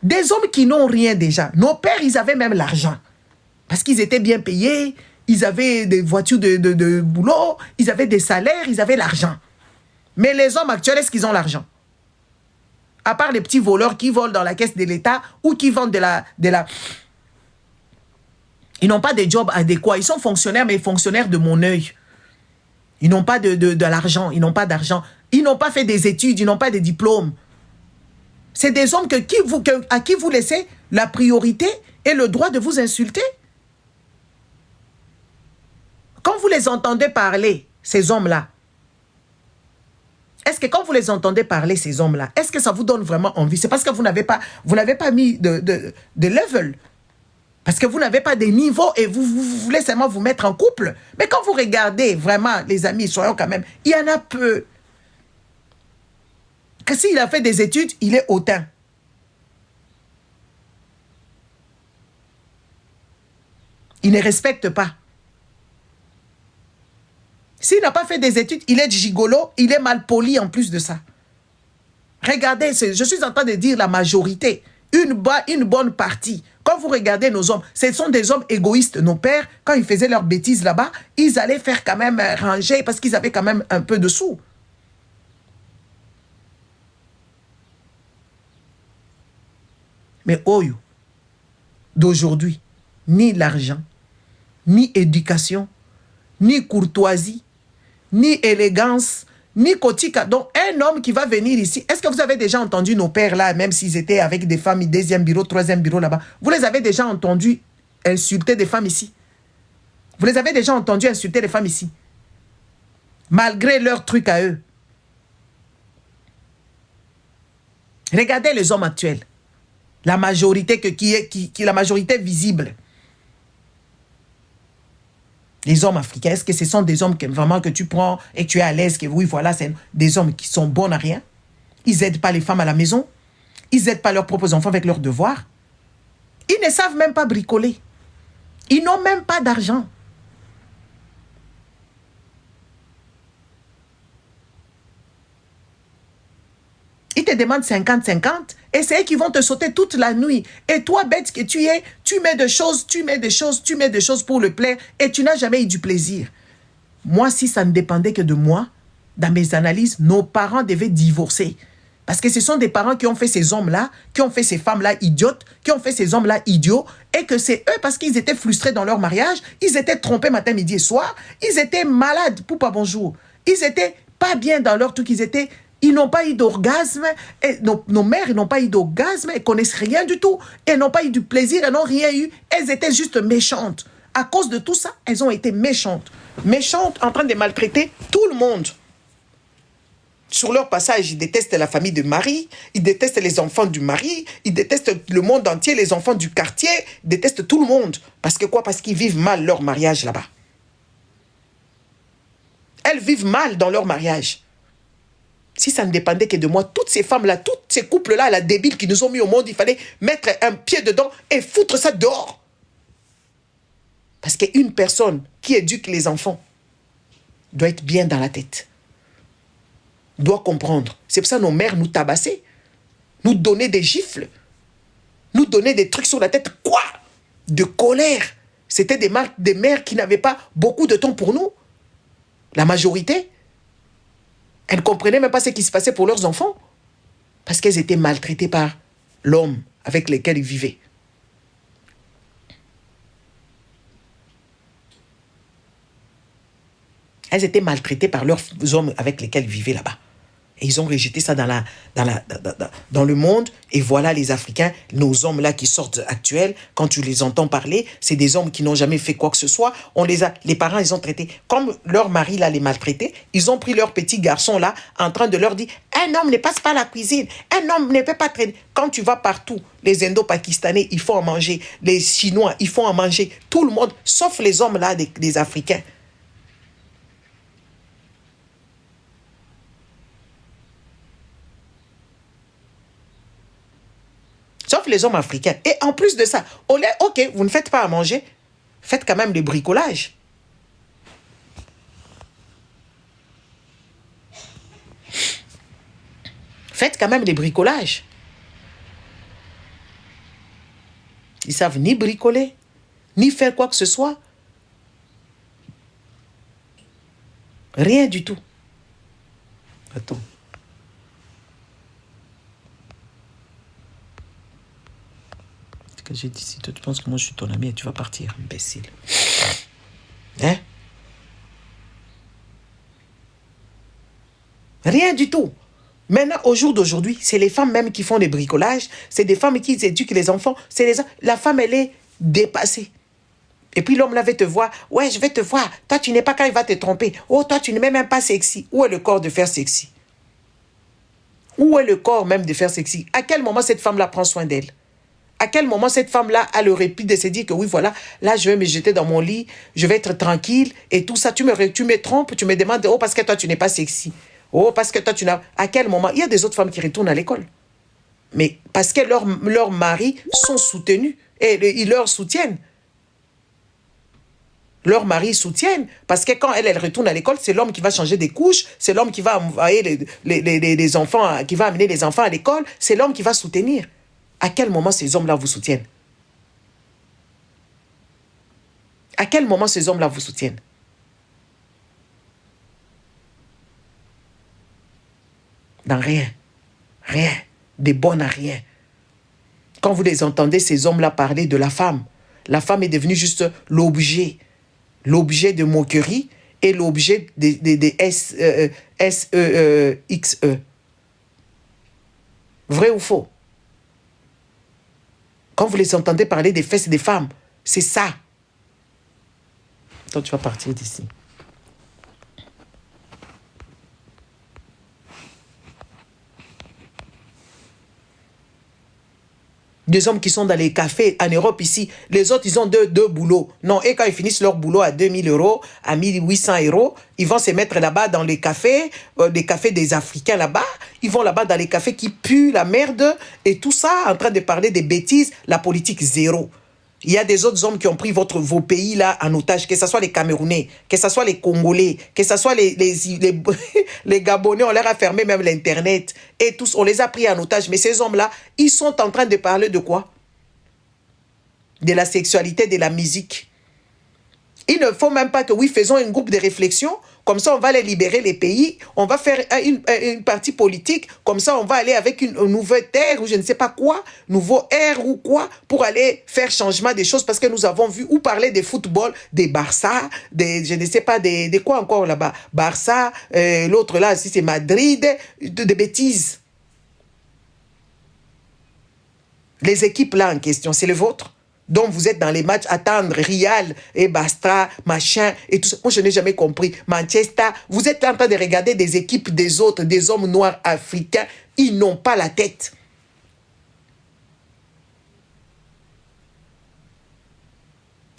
Des hommes qui n'ont rien déjà. Nos pères, ils avaient même l'argent. Parce qu'ils étaient bien payés, ils avaient des voitures de boulot, ils avaient des salaires, ils avaient l'argent. Mais les hommes actuels, est-ce qu'ils ont l'argent? À part les petits voleurs qui volent dans la caisse de l'État ou qui vendent de la... Ils n'ont pas de job adéquat. Ils sont fonctionnaires, mais fonctionnaires de mon œil. Ils n'ont pas de l'argent. Ils n'ont pas d'argent. Ils n'ont pas fait des études. Ils n'ont pas de diplôme. C'est des hommes à qui vous laissez la priorité et le droit de vous insulter. Quand vous les entendez parler, ces hommes-là, est-ce que quand vous les entendez parler, ces hommes-là, est-ce que ça vous donne vraiment envie? C'est parce que vous n'avez pas mis de level. Parce que vous n'avez pas de niveau et vous voulez seulement vous mettre en couple. Mais quand vous regardez vraiment, les amis, soyons quand même, il y en a peu. Que s'il a fait des études, il est hautain. Il ne respecte pas. S'il n'a pas fait des études, il est gigolo, il est mal poli en plus de ça. Regardez, je suis en train de dire la majorité, une bonne partie. Quand vous regardez nos hommes, ce sont des hommes égoïstes. Nos pères, quand ils faisaient leurs bêtises là-bas, ils allaient faire quand même ranger parce qu'ils avaient quand même un peu de sous. Mais oh, d'aujourd'hui, ni l'argent, ni éducation, ni courtoisie, ni élégance, ni kotika. Donc, un homme qui va venir ici, est-ce que vous avez déjà entendu nos pères là, même s'ils étaient avec des femmes, deuxième bureau, troisième bureau là-bas, vous les avez déjà entendus insulter des femmes ici? Vous les avez déjà entendus insulter des femmes ici? Malgré leurs trucs à eux. Regardez les hommes actuels. La majorité la majorité visible. Les hommes africains, est-ce que ce sont des hommes que, vraiment que tu prends et que tu es à l'aise, que oui, voilà, c'est des hommes qui sont bons à rien? Ils n'aident pas les femmes à la maison. Ils n'aident pas leurs propres enfants avec leurs devoirs. Ils ne savent même pas bricoler. Ils n'ont même pas d'argent. Ils te demandent 50-50 et c'est eux qui vont te sauter toute la nuit. Et toi, bête que tu es, tu mets des choses, tu mets des choses, tu mets des choses pour le plaire et tu n'as jamais eu du plaisir. Moi, si ça ne dépendait que de moi, dans mes analyses, nos parents devaient divorcer. Parce que ce sont des parents qui ont fait ces hommes-là, qui ont fait ces femmes-là idiotes, qui ont fait ces hommes-là idiots, et que c'est eux, parce qu'ils étaient frustrés dans leur mariage, ils étaient trompés matin, midi et soir, ils étaient malades, pour pas bonjour. Ils étaient pas bien dans leur truc, ils n'ont pas eu d'orgasme, et nos mères n'ont pas eu d'orgasme, elles connaissent rien du tout, elles n'ont pas eu du plaisir, elles n'ont rien eu, elles étaient juste méchantes. À cause de tout ça, elles ont été méchantes. Méchantes, en train de maltraiter tout le monde. Sur leur passage, ils détestent la famille de mari, ils détestent les enfants du mari, ils détestent le monde entier, les enfants du quartier, ils détestent tout le monde. Parce que quoi? Parce qu'ils vivent mal leur mariage là-bas. Elles vivent mal dans leur mariage. Si ça ne dépendait que de moi, toutes ces femmes-là, tous ces couples-là, la débile qui nous ont mis au monde, il fallait mettre un pied dedans et foutre ça dehors. Parce qu'une personne qui éduque les enfants doit être bien dans la tête. Doit comprendre. C'est pour ça que nos mères nous tabassaient, nous donnaient des gifles, nous donnaient des trucs sur la tête. Quoi? De colère. C'était des mères qui n'avaient pas beaucoup de temps pour nous. La majorité. Elles ne comprenaient même pas ce qui se passait pour leurs enfants. Parce qu'elles étaient maltraitées par l'homme avec lequel ils vivaient. Elles étaient maltraitées par leurs hommes avec lesquels ils vivaient là-bas. Et ils ont rejeté ça dans le monde. Et voilà les Africains, nos hommes-là qui sortent actuels, quand tu les entends parler, c'est des hommes qui n'ont jamais fait quoi que ce soit. Les parents, ils ont traité, comme leur mari là les maltraités, ils ont pris leur petit garçon là, en train de leur dire, un homme ne passe pas à la cuisine, un homme ne peut pas traiter. Quand tu vas partout, les Indo-Pakistanais, ils font en manger, les Chinois, ils font en manger, tout le monde, sauf les hommes là des Africains. Sauf les hommes africains. Et en plus de ça, ok, vous ne faites pas à manger, faites quand même des bricolages. Faites quand même des bricolages. Ils savent ni bricoler, ni faire quoi que ce soit. Rien du tout. Attends. J'ai dit, si toi tu penses que moi je suis ton ami et tu vas partir, imbécile. Hein? Rien du tout. Maintenant, au jour d'aujourd'hui, c'est les femmes même qui font des bricolages, c'est des femmes qui éduquent les enfants, la femme, elle est dépassée. Et puis l'homme là va te voir, ouais, je vais te voir, toi tu n'es pas quand il va te tromper, oh toi tu n'es même pas sexy. Où est le corps de faire sexy? Où est le corps même de faire sexy? À quel moment cette femme là prend soin d'elle? À quel moment cette femme-là a le répit de se dire que oui, voilà, là, je vais me jeter dans mon lit, je vais être tranquille, et tout ça, tu me trompes, tu me demandes, oh, parce que toi, tu n'es pas sexy. Oh, parce que toi, tu n'as... À quel moment? Il y a des autres femmes qui retournent à l'école. Mais parce que leurs maris sont soutenus, et ils leur soutiennent. Leurs maris soutiennent, parce que quand elle retourne à l'école, c'est l'homme qui va changer des couches, c'est l'homme qui va envoyer les enfants, qui va amener les enfants à l'école, c'est l'homme qui va soutenir. À quel moment ces hommes-là vous soutiennent? À quel moment ces hommes-là vous soutiennent? Dans rien. Rien. Des bonnes à rien. Quand vous les entendez, ces hommes-là parler de la femme est devenue juste l'objet. L'objet de moquerie et l'objet des S-E-X-E. Vrai ou faux? Quand vous les entendez parler des fesses des femmes, c'est ça. Toi, tu vas partir d'ici. Des hommes qui sont dans les cafés en Europe ici, les autres, ils ont deux boulots. Non, et quand ils finissent leur boulot à 2000 €, à 1800 €, ils vont se mettre là-bas dans les cafés des Africains là-bas. Ils vont là-bas dans les cafés qui puent la merde et tout ça, en train de parler des bêtises, la politique zéro. Il y a des autres hommes qui ont pris vos pays là en otage, que ce soit les Camerounais, que ce soit les Congolais, que ce soit les Gabonais, on leur a fermé même l'Internet. Et tous, on les a pris en otage. Mais ces hommes-là, ils sont en train de parler de quoi? De la sexualité, de la musique. Il ne faut même pas que, oui, faisons un groupe de réflexion, comme ça on va les libérer les pays, on va faire une partie politique, comme ça on va aller avec une nouvelle terre ou je ne sais pas quoi, nouveau air ou quoi, pour aller faire changement des choses, parce que nous avons vu ou parler de football, des Barça, je ne sais pas, de quoi encore là-bas, Barça, l'autre là, si c'est Madrid, de bêtises. Les équipes là en question, c'est le vôtre? Donc vous êtes dans les matchs, attendre Real et Basta, machin, et tout ça. Moi, je n'ai jamais compris. Manchester, vous êtes en train de regarder des équipes des autres, des hommes noirs africains. Ils n'ont pas la tête.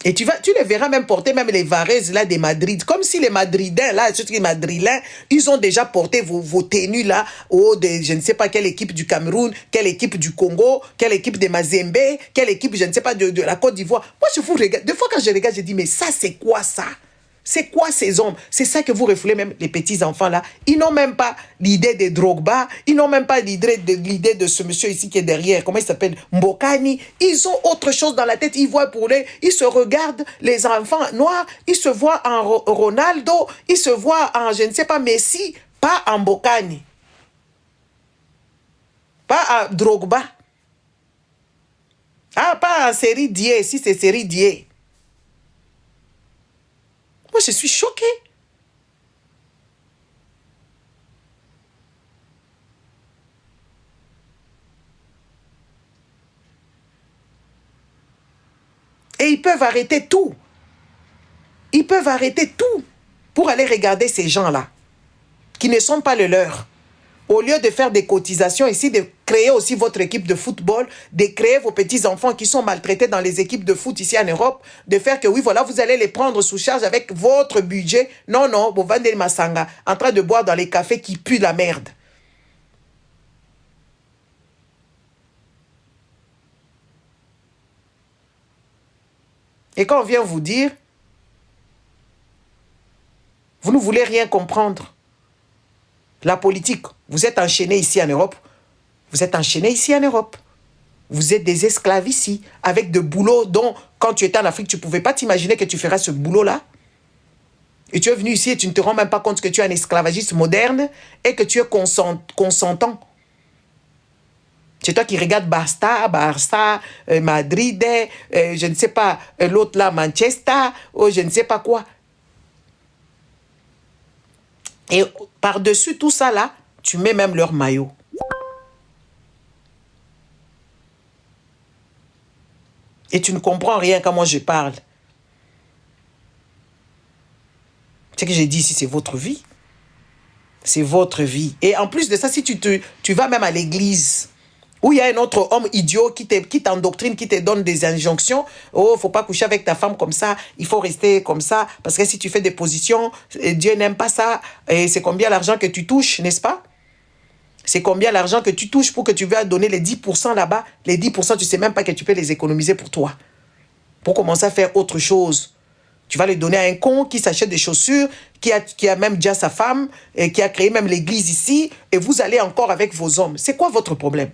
Et tu les verras même porter même les varaises là des Madrid. Comme si les Madridins là, les Madrilènes, ils ont déjà porté vos tenues là, je ne sais pas quelle équipe du Cameroun, quelle équipe du Congo, quelle équipe de Mazembe, quelle équipe, je ne sais pas, de la Côte d'Ivoire. Moi, je vous regarde. Des fois, quand je regarde, je dis, mais ça, c'est quoi ça? C'est quoi ces hommes? C'est ça que vous refoulez même les petits-enfants là. Ils n'ont même pas l'idée de Drogba. Ils n'ont même pas l'idée de ce monsieur ici qui est derrière. Comment il s'appelle? Mbokani. Ils ont autre chose dans la tête. Ils voient pour les... Ils se regardent, les enfants noirs. Ils se voient en Ronaldo. Ils se voient en, je ne sais pas, Messi. Pas en Mbokani. Pas en Drogba. Ah, pas en série Dié. Si c'est série Dié. Moi, je suis choquée. Et ils peuvent arrêter tout. Ils peuvent arrêter tout pour aller regarder ces gens-là, qui ne sont pas les leurs. Au lieu de faire des cotisations ici, de créer aussi votre équipe de football, de créer vos petits-enfants qui sont maltraités dans les équipes de foot ici en Europe, de faire que oui, voilà, vous allez les prendre sous charge avec votre budget. Non, non, vous vendez le Masanga, en train de boire dans les cafés qui puent la merde. Et quand on vient vous dire, vous ne voulez rien comprendre. La politique, vous êtes enchaînés ici en Europe. Vous êtes enchaînés ici en Europe. Vous êtes des esclaves ici, avec de boulots dont, quand tu étais en Afrique, tu ne pouvais pas t'imaginer que tu feras ce boulot-là. Et tu es venu ici et tu ne te rends même pas compte que tu es un esclavagiste moderne et que tu es consentant. C'est toi qui regardes Barça, Madrid, je ne sais pas, l'autre là, Manchester, ou je ne sais pas quoi. Et par-dessus tout ça là, tu mets même leur maillot. Et tu ne comprends rien quand moi je parle. Ce que j'ai dit ici, c'est votre vie. C'est votre vie. Et en plus de ça, si tu vas même à l'église, où il y a un autre homme idiot qui t'endoctrine, qui te donne des injonctions. Oh, faut pas coucher avec ta femme comme ça. Il faut rester comme ça. Parce que si tu fais des positions, Dieu n'aime pas ça. Et c'est combien l'argent que tu touches, n'est-ce pas? C'est combien l'argent que tu touches pour que tu vas donner les 10% là-bas. Les 10%, tu sais même pas que tu peux les économiser pour toi. Pour commencer à faire autre chose. Tu vas les donner à un con qui s'achète des chaussures, qui a même déjà sa femme, et qui a créé même l'église ici. Et vous allez encore avec vos hommes. C'est quoi votre problème?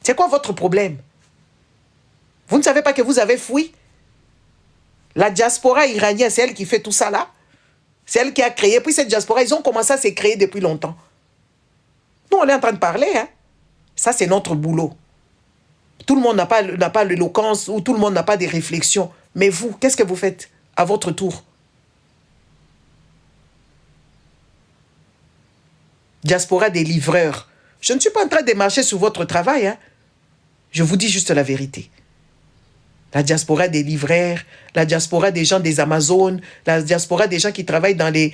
C'est quoi votre problème? Vous ne savez pas que vous avez fui? La diaspora iranienne, c'est elle qui fait tout ça là. C'est elle qui a créé. Puis cette diaspora, ils ont commencé à se créer depuis longtemps. Nous, on est en train de parler. Hein? Ça, c'est notre boulot. Tout le monde n'a pas l'éloquence ou tout le monde n'a pas des réflexions. Mais vous, qu'est-ce que vous faites à votre tour? Diaspora des livreurs. Je ne suis pas en train de marcher sur votre travail. Hein? Je vous dis juste la vérité. La diaspora des livraires, la diaspora des gens des Amazones, la diaspora des gens qui travaillent dans les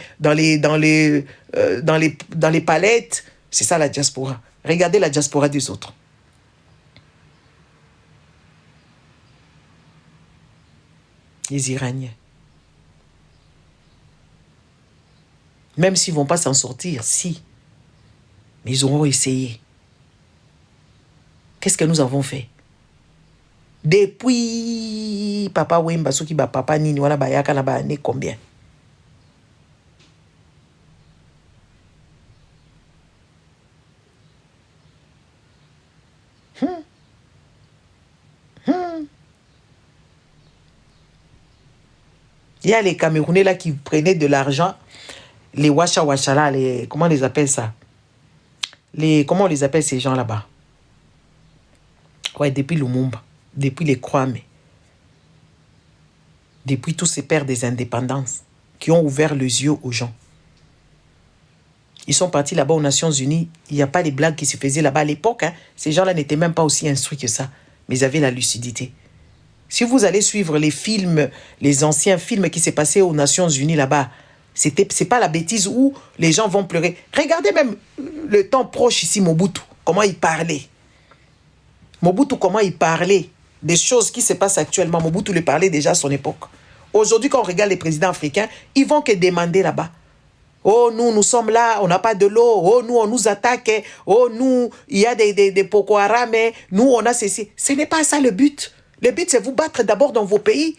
palettes. C'est ça la diaspora. Regardez la diaspora des autres. Les Iraniens. Même s'ils ne vont pas s'en sortir, si. Mais ils auront essayé. Qu'est-ce que nous avons fait? Depuis Papa Wemba, ceux qui ba Papa Nini, wana ba yaka na ba année combien? Il y a les Camerounais là qui prenaient de l'argent, les Washa Washa là, les, comment on les appelle ça? Comment on les appelle ces gens là-bas? Ouais, depuis Lumumba, depuis les Kwame, depuis tous ces pères des indépendances qui ont ouvert les yeux aux gens. Ils sont partis là-bas aux Nations Unies. Il n'y a pas les blagues qui se faisaient là-bas à l'époque. Hein. Ces gens-là n'étaient même pas aussi instruits que ça. Mais ils avaient la lucidité. Si vous allez suivre les films, les anciens films qui s'est passé aux Nations Unies là-bas, c'est pas la bêtise où les gens vont pleurer. Regardez même le temps proche ici, Mobutu, comment il parlait. Mobutu, comment il parlait des choses qui se passent actuellement. Mobutu le parlait déjà à son époque. Aujourd'hui, quand on regarde les présidents africains, ils vont que demander là-bas. Oh, nous sommes là, on n'a pas de l'eau. Oh, nous, on nous attaque. Oh, nous, il y a des Boko Haram. Nous, on a ceci. Ce n'est pas ça le but. Le but, c'est vous battre d'abord dans vos pays.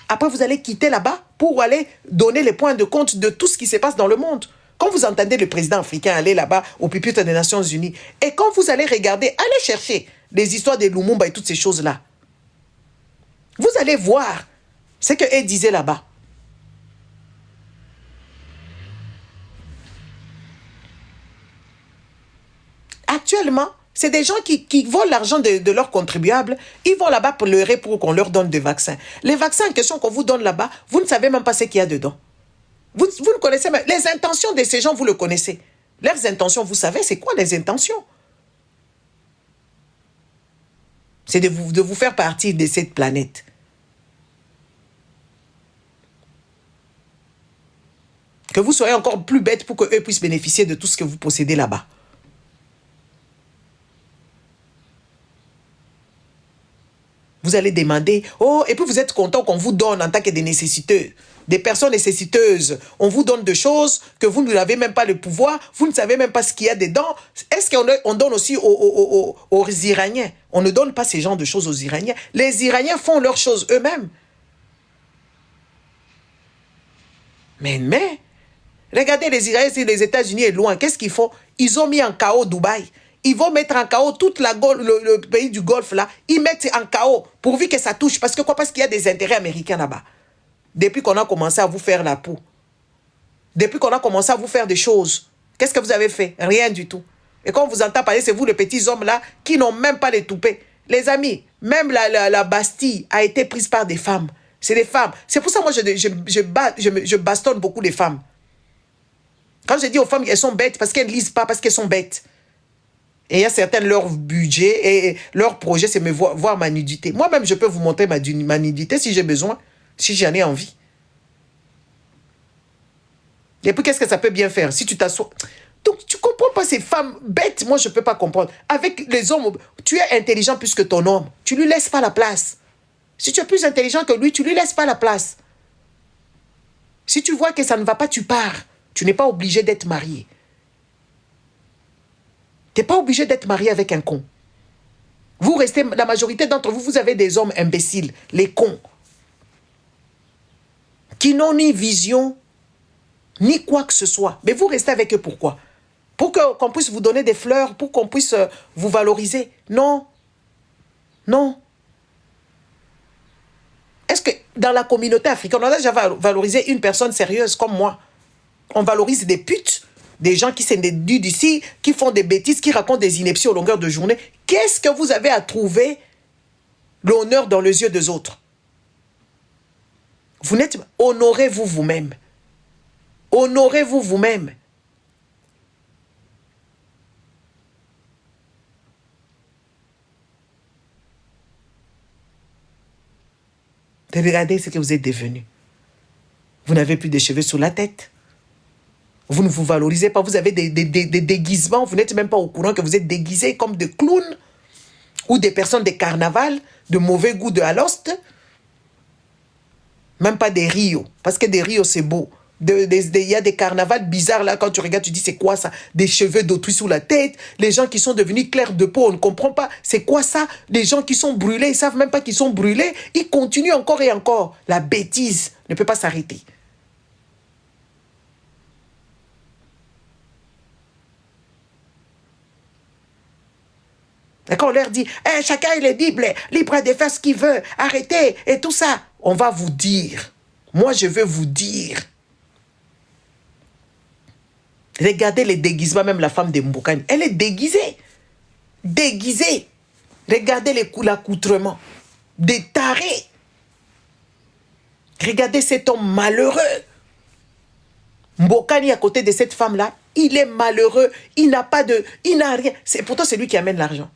Après, vous allez quitter là-bas pour aller donner les points de compte de tout ce qui se passe dans le monde. Quand vous entendez le président africain aller là-bas au pupitre des Nations Unies, et quand vous allez regarder, allez chercher les histoires de Lumumba et toutes ces choses-là, vous allez voir ce qu'eux disaient là-bas. Actuellement, c'est des gens qui volent l'argent de leurs contribuables. Ils vont là-bas pleurer pour qu'on leur donne des vaccins. Les vaccins en question qu'on vous donne là-bas, vous ne savez même pas ce qu'il y a dedans. Vous ne connaissez même... Les intentions de ces gens, vous le connaissez. Leurs intentions, vous savez, c'est quoi les intentions? C'est de vous faire partie de cette planète. Que vous soyez encore plus bêtes pour qu'eux puissent bénéficier de tout ce que vous possédez là-bas. Vous allez demander, oh, et puis vous êtes content qu'on vous donne en tant que des nécessiteux, des personnes nécessiteuses. On vous donne des choses que vous n'avez même pas le pouvoir, vous ne savez même pas ce qu'il y a dedans. Est-ce qu'on donne aussi aux Iraniens? On ne donne pas ces genres de choses aux Iraniens. Les Iraniens font leurs choses eux-mêmes. Mais, regardez les Iraniens, si les États-Unis est loin, qu'est-ce qu'ils font? Ils ont mis en chaos Dubaï. Ils vont mettre en chaos tout le pays du Golfe là. Ils mettent en chaos pourvu que ça touche. Parce que quoi? Parce qu'il y a des intérêts américains là-bas. Depuis qu'on a commencé à vous faire la peau. Depuis qu'on a commencé à vous faire des choses. Qu'est-ce que vous avez fait? Rien du tout. Et quand on vous entend parler, c'est vous les petits hommes là qui n'ont même pas les toupets. Les amis, même la Bastille a été prise par des femmes. C'est des femmes. C'est pour ça que moi je bastonne beaucoup les femmes. Quand je dis aux femmes qu'elles sont bêtes, parce qu'elles ne lisent pas, parce qu'elles sont bêtes. Et il y a certaines, leur budget et leur projet, c'est me voir ma nudité. Moi-même, je peux vous montrer ma nudité si j'ai besoin, si j'en ai envie. Et puis, qu'est-ce que ça peut bien faire si tu t'assois? Donc, tu ne comprends pas ces femmes bêtes. Moi, je ne peux pas comprendre. Avec les hommes, tu es intelligent plus que ton homme. Tu ne lui laisses pas la place. Si tu es plus intelligent que lui, tu ne lui laisses pas la place. Si tu vois que ça ne va pas, tu pars. Tu n'es pas obligé d'être marié. Tu n'es pas obligé d'être marié avec un con. Vous restez, la majorité d'entre vous, vous avez des hommes imbéciles, les cons, qui n'ont ni vision, ni quoi que ce soit. Mais vous restez avec eux pourquoi? Pour qu'on puisse vous donner des fleurs, pour qu'on puisse vous valoriser? Non. Non. Est-ce que dans la communauté africaine, on a déjà valorisé une personne sérieuse comme moi? On valorise des putes, des gens qui s'éduquent d'ici, qui font des bêtises, qui racontent des inepties au longueur de journée. Qu'est-ce que vous avez à trouver l'honneur dans les yeux des autres? Vous n'êtes... Honorez-vous vous-même. Honorez-vous vous-même. Regardez ce que vous êtes devenu. Vous n'avez plus de cheveux sur la tête. Vous ne vous valorisez pas. Vous avez des déguisements. Vous n'êtes même pas au courant que vous êtes déguisés comme des clowns ou des personnes de carnaval, de mauvais goût de haloste. Même pas des rios. Parce que des rios, c'est beau. Il y a des carnavals bizarres là. Quand tu regardes, tu dis c'est quoi ça? Des cheveux d'autrui sur la tête. Les gens qui sont devenus clairs de peau, on ne comprend pas. C'est quoi ça? Des gens qui sont brûlés, ils ne savent même pas qu'ils sont brûlés. Ils continuent encore et encore. La bêtise ne peut pas s'arrêter. Et quand on leur dit, hey, chacun il est libre de faire ce qu'il veut, arrêtez, et tout ça, on va vous dire. Moi, je veux vous dire. Regardez les déguisements, même la femme de Mbokani. Elle est déguisée. Déguisée. Regardez l'accoutrement. Des tarés. Regardez cet homme malheureux. Mbokani à côté de cette femme-là, il est malheureux. Il n'a pas de... Il n'a rien. Pourtant, c'est lui qui amène l'argent.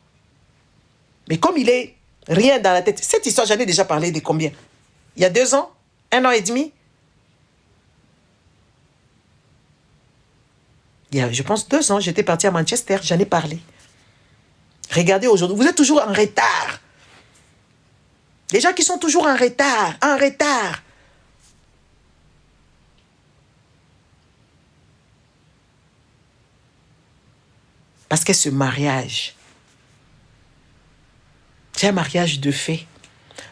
Mais comme il est rien dans la tête, cette histoire, j'en ai déjà parlé de combien? Il y a 2 ans? 1 an et demi? Il y a, je pense, 2 ans, j'étais partie à Manchester, j'en ai parlé. Regardez aujourd'hui, vous êtes toujours en retard. Les gens qui sont toujours en retard, en retard. Parce que ce mariage, c'est un mariage de fait.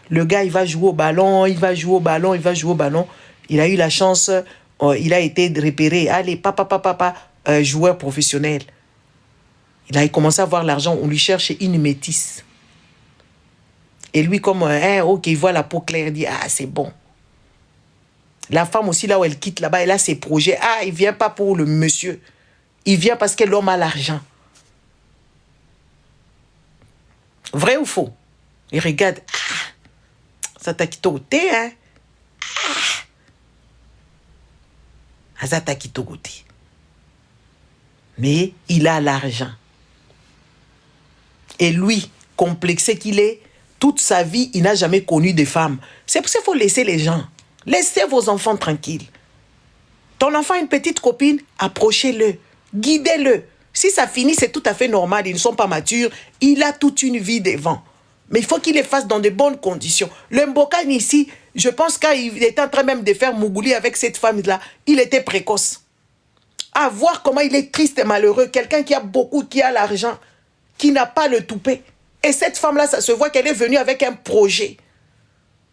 Le gars, il va jouer au ballon, il va jouer au ballon, il va jouer au ballon. Il a eu la chance, il a été repéré. Allez, papa, joueur professionnel. Il a commencé à avoir l'argent, on lui cherche une métisse. Et lui, comme, ok, il voit la peau claire, il dit, ah, c'est bon. La femme aussi, là où elle quitte là-bas, elle a ses projets. Ah, il ne vient pas pour le monsieur. Il vient parce que l'homme a l'argent. Vrai ou faux? Il regarde, ah, ça t'a quitté au thé, hein? Ah, ça t'a quitté au thé. Mais il a l'argent. Et lui, complexé qu'il est, toute sa vie, il n'a jamais connu de femme. C'est pour ça qu'il faut laisser les gens. Laissez vos enfants tranquilles. Ton enfant a une petite copine, approchez-le, guidez-le. Si ça finit, c'est tout à fait normal, ils ne sont pas matures, il a toute une vie devant. Mais il faut qu'il les fasse dans de bonnes conditions. Le Mbokani ici, je pense qu'il était en train même de faire Mougouli avec cette femme-là, il était précoce. À voir comment il est triste et malheureux, quelqu'un qui a beaucoup, qui a l'argent, qui n'a pas le toupet. Et cette femme-là, ça se voit qu'elle est venue avec un projet.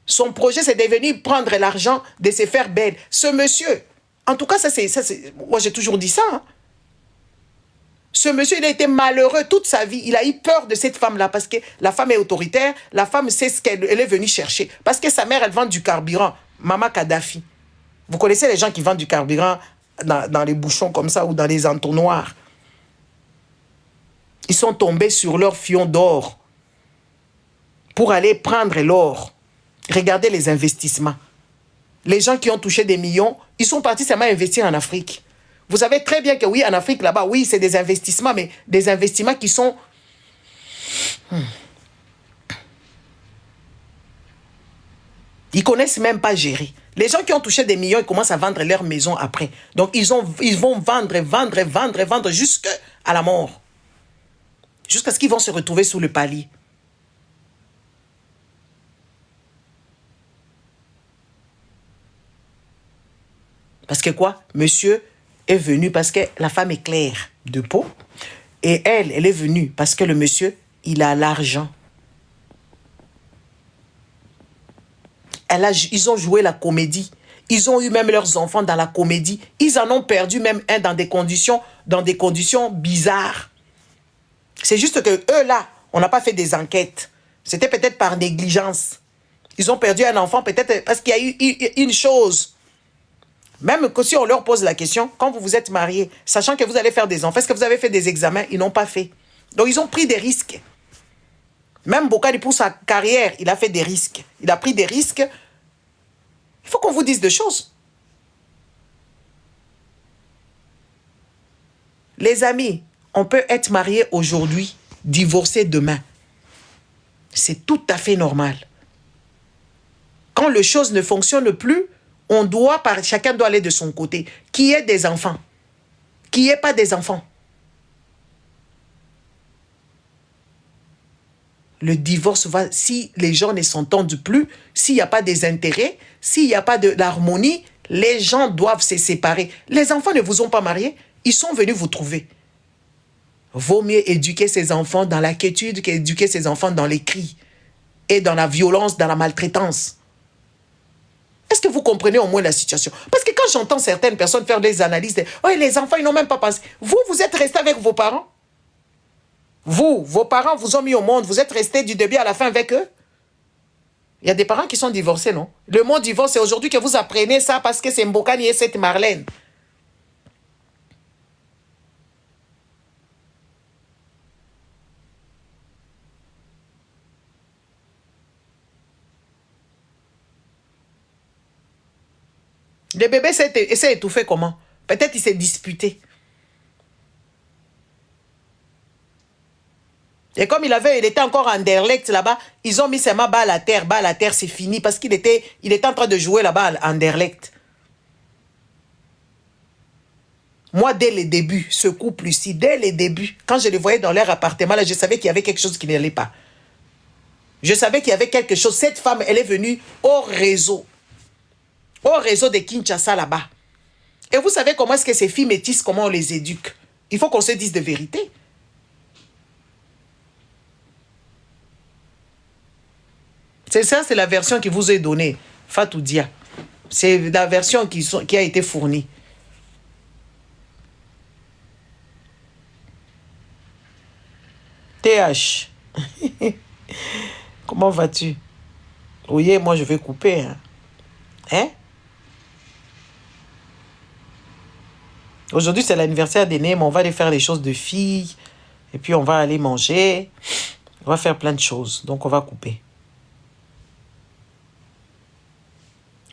Son projet, c'est de venir prendre l'argent, de se faire belle. Ce monsieur, en tout cas, ça c'est moi j'ai toujours dit ça. Hein. Ce monsieur, il a été malheureux toute sa vie. Il a eu peur de cette femme-là parce que la femme est autoritaire. La femme sait ce qu'elle est venue chercher. Parce que sa mère, elle vend du carburant. Maman Kadhafi. Vous connaissez les gens qui vendent du carburant dans les bouchons comme ça ou dans les entonnoirs. Ils sont tombés sur leur fion d'or pour aller prendre l'or. Regardez les investissements. Les gens qui ont touché des millions, ils sont partis seulement investir en Afrique. Vous savez très bien que oui, en Afrique, là-bas, oui, c'est des investissements, mais des investissements qui sont... Ils ne connaissent même pas gérer. Les gens qui ont touché des millions, ils commencent à vendre leur maison après. Donc, ils vont vendre jusqu'à la mort. Jusqu'à ce qu'ils vont se retrouver sous le palier. Parce que quoi? Monsieur est venu parce que la femme est claire de peau. Et elle est venue parce que le monsieur, il a l'argent. Ils ont joué la comédie. Ils ont eu même leurs enfants dans la comédie. Ils en ont perdu même un dans des conditions bizarres. C'est juste que eux là, on n'a pas fait des enquêtes. C'était peut-être par négligence. Ils ont perdu un enfant peut-être parce qu'il y a eu une chose. Même que si on leur pose la question, quand vous vous êtes mariés, sachant que vous allez faire des enfants, est-ce que vous avez fait des examens? Ils n'ont pas fait. Donc, ils ont pris des risques. Même Mbokani, pour sa carrière, il a fait des risques. Il a pris des risques. Il faut qu'on vous dise des choses. Les amis, on peut être marié aujourd'hui, divorcé demain. C'est tout à fait normal. Quand quand les choses ne fonctionnent plus, chacun doit aller de son côté. Qui est des enfants? Qui est pas des enfants? Le divorce va, si les gens ne s'entendent plus, s'il n'y a pas des intérêts, s'il n'y a pas d'harmonie, les gens doivent se séparer. Les enfants ne vous ont pas marié, ils sont venus vous trouver. Vaut mieux éduquer ses enfants dans la quiétude qu'éduquer ses enfants dans les cris et dans la violence, dans la maltraitance. Est-ce que vous comprenez au moins la situation? Parce que quand j'entends certaines personnes faire des analyses, oh, les enfants, ils n'ont même pas pensé. Vous êtes restés avec vos parents? Vos parents vous ont mis au monde, vous êtes restés du début à la fin avec eux? Il y a des parents qui sont divorcés, non? Le mot divorce, c'est aujourd'hui que vous apprenez ça parce que c'est Mbokani et cette Marlène. Le bébé s'est étouffé comment? Peut-être il s'est disputé. Et comme il était encore en Anderlecht là-bas, ils ont mis ses mains bas à la terre, c'est fini, parce qu'il était en train de jouer là-bas à Anderlecht. Moi, dès le début, ce couple-ci, dès le début, quand je les voyais dans leur appartement, là, je savais qu'il y avait quelque chose qui n'allait pas. Je savais qu'il y avait quelque chose. Cette femme, elle est venue au réseau de Kinshasa là-bas. Et vous savez comment est-ce que ces filles métisses, comment on les éduque? Il faut qu'on se dise de vérité. C'est ça, c'est la version qui vous est donnée, Fatou Dia. C'est la version qui a été fournie. TH. Comment vas-tu? Oui, moi je vais couper. Hein? Aujourd'hui, c'est l'anniversaire d'Aîné, mais on va aller faire des choses de filles. Et puis, on va aller manger. On va faire plein de choses. Donc, on va couper.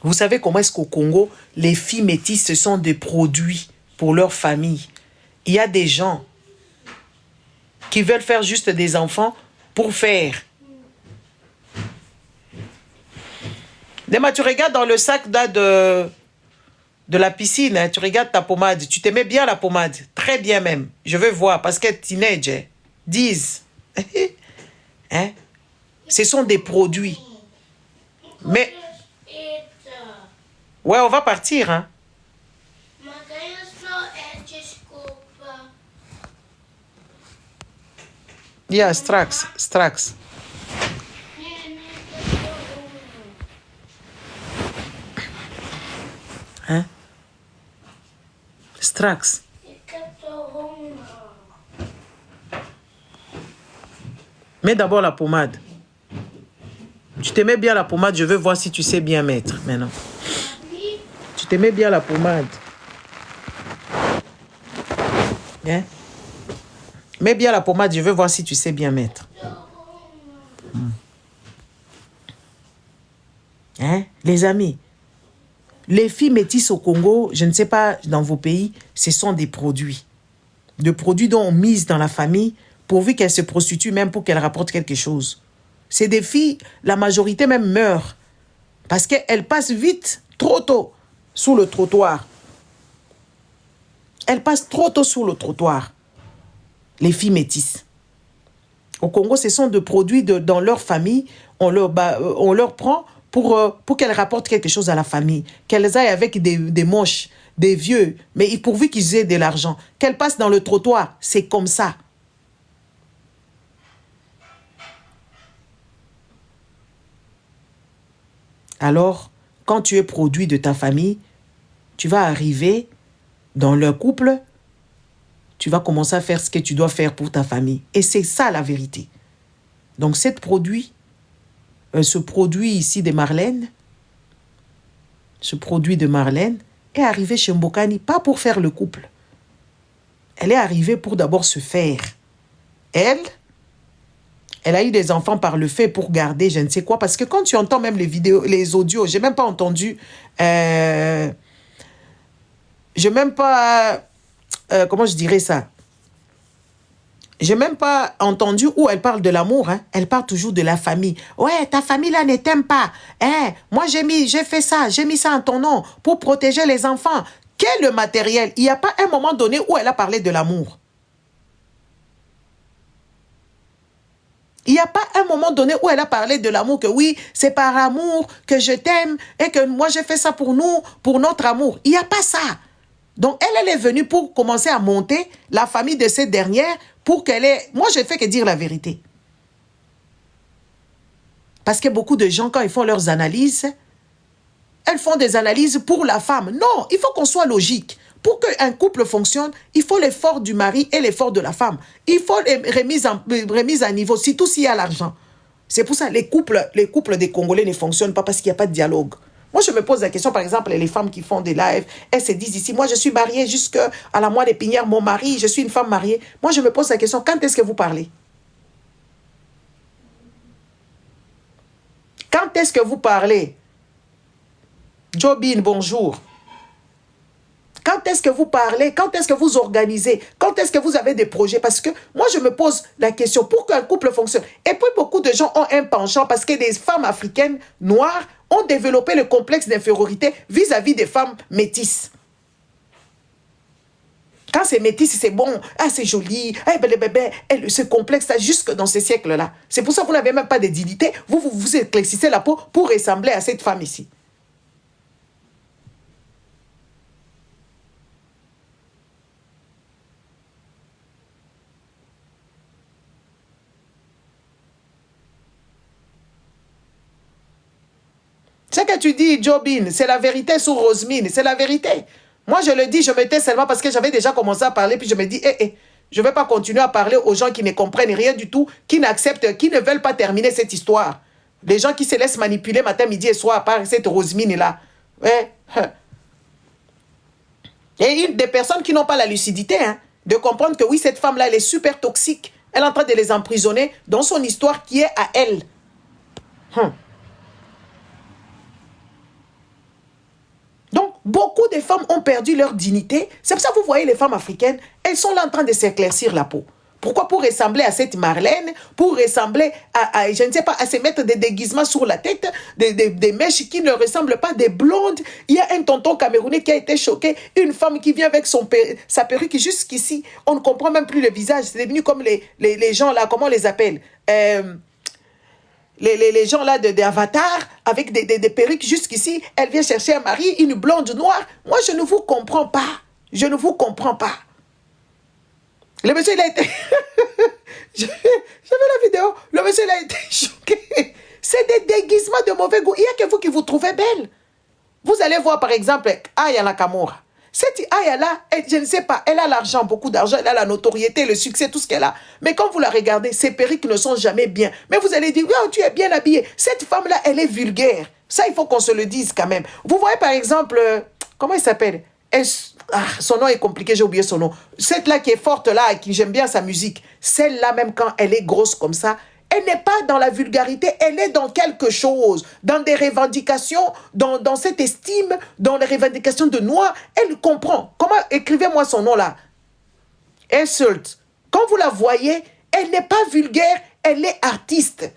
Vous savez comment est-ce qu'au Congo, les filles métisses, ce sont des produits pour leur famille. Il y a des gens qui veulent faire juste des enfants pour faire. Demain, tu regardes dans le sac là de la piscine, hein, tu regardes ta pommade. Tu t'aimais bien la pommade. Très bien même. Je veux voir parce que teenage, disent. Hein? Ce sont des produits. Mais... Ouais, on va partir, hein. Yeah, Strax. Hein? Strax. Mets d'abord la pommade. Tu t'aimais bien la pommade, je veux voir si tu sais bien mettre maintenant. Tu t'aimais bien la pommade. Hein? Mets bien la pommade, je veux voir si tu sais bien mettre. Hein? Les amis, les filles métisses au Congo, je ne sais pas dans vos pays, ce sont des produits. Des produits dont on mise dans la famille pourvu qu'elles se prostituent même pour qu'elles rapportent quelque chose. C'est des filles, la majorité même meurt parce qu'elles passent vite, trop tôt, sous le trottoir. Elles passent trop tôt sous le trottoir. Les filles métisses. Au Congo, ce sont des produits dans leur famille. On leur prend pour qu'elles rapportent quelque chose à la famille. Qu'elles aillent avec des moches, des vieux, mais pourvu qu'ils aient de l'argent. Qu'elles passent dans le trottoir. C'est comme ça. Alors, quand tu es produit de ta famille, tu vas arriver dans le couple, tu vas commencer à faire ce que tu dois faire pour ta famille. Et c'est ça la vérité. Donc, ce produit ici de Marlène, ce produit de Marlène est arrivé chez Mbokani, pas pour faire le couple. Elle est arrivée pour d'abord se faire. Elle a eu des enfants par le fait pour garder je ne sais quoi. Parce que quand tu entends même les vidéos, les audios, j'ai même pas entendu... j'ai même pas... comment je dirais ça? J'ai même pas entendu où elle parle de l'amour. Hein. Elle parle toujours de la famille. Ouais, ta famille là ne t'aime pas. Hein, moi j'ai fait ça, j'ai mis ça en ton nom pour protéger les enfants. Quel est le matériel? Il n'y a pas un moment donné où elle a parlé de l'amour. Il n'y a pas un moment donné où elle a parlé de l'amour, que oui, c'est par amour que je t'aime et que moi j'ai fait ça pour nous, pour notre amour. Il n'y a pas ça. Donc elle est venue pour commencer à monter la famille de cette dernière pour qu'elle ait... Moi, je ne fais que dire la vérité. Parce que beaucoup de gens, quand ils font leurs analyses, elles font des analyses pour la femme. Non, il faut qu'on soit logique. Pour qu'un couple fonctionne, il faut l'effort du mari et l'effort de la femme. Il faut les remises à niveau, surtout s'il y a l'argent. C'est pour ça que les couples des Congolais ne fonctionnent pas parce qu'il n'y a pas de dialogue. Moi, je me pose la question, par exemple, les femmes qui font des lives, elles se disent ici, moi, je suis mariée jusqu'à la moelle épinière, mon mari, je suis une femme mariée. Moi, je me pose la question, quand est-ce que vous parlez? Quand est-ce que vous parlez? Jobin, bonjour. Quand est-ce que vous parlez? Quand est-ce que vous organisez? Quand est-ce que vous avez des projets? Parce que moi, je me pose la question, pour qu'un couple fonctionne. Et puis, beaucoup de gens ont un penchant parce que les femmes africaines noires ont développé le complexe d'infériorité vis-à-vis des femmes métisses. Quand c'est métis, c'est bon, ah, c'est joli, ah, ben, ce complexe-là, jusque dans ces siècles-là. C'est pour ça que vous n'avez même pas de dignité. Vous éclaircissez la peau pour ressembler à cette femme ici. Ce que tu dis, Jobin, c'est la vérité sur Rosemine, c'est la vérité. Moi, je le dis, je me tais seulement parce que j'avais déjà commencé à parler, puis je me dis, je ne vais pas continuer à parler aux gens qui ne comprennent rien du tout, qui n'acceptent, qui ne veulent pas terminer cette histoire. Les gens qui se laissent manipuler matin, midi et soir par cette Rosemine-là. Ouais. Et des personnes qui n'ont pas la lucidité, hein, de comprendre que oui, cette femme-là, elle est super toxique. Elle est en train de les emprisonner dans son histoire qui est à elle. Donc, beaucoup de femmes ont perdu leur dignité. C'est pour ça que vous voyez les femmes africaines, elles sont là en train de s'éclaircir la peau. Pourquoi? Pour ressembler à cette Marlène, pour ressembler je ne sais pas, à se mettre des déguisements sur la tête, des mèches qui ne ressemblent pas, des blondes. Il y a un tonton camerounais qui a été choqué, une femme qui vient avec sa perruque jusqu'ici. On ne comprend même plus le visage. C'est devenu comme les gens là, comment on les appelle? Les gens là de Avatar avec des perruques jusqu'ici, elle vient chercher un mari, une blonde noire. Moi, je ne vous comprends pas. Je ne vous comprends pas. Le monsieur, il a été... J'avais la vidéo. Le monsieur, il a été choqué. C'est des déguisements de mauvais goût. Il n'y a que vous qui vous trouvez belle. Vous allez voir, par exemple, Aya Nakamura. Cette Aya-là, je ne sais pas, elle a l'argent, beaucoup d'argent, elle a la notoriété, le succès, tout ce qu'elle a. Mais quand vous la regardez, ses perruques ne sont jamais bien. Mais vous allez dire, oh, tu es bien habillée. Cette femme-là, elle est vulgaire. Ça, il faut qu'on se le dise quand même. Vous voyez, par exemple, comment elle s'appelle? Son nom est compliqué, j'ai oublié son nom. Cette-là qui est forte, là, qui j'aime bien sa musique. Celle-là, même quand elle est grosse comme ça, elle n'est pas dans la vulgarité, elle est dans quelque chose, dans des revendications, dans cette estime, dans les revendications de noir. Elle comprend. Comment? Écrivez-moi son nom là. Insult. Quand vous la voyez, elle n'est pas vulgaire, elle est artiste.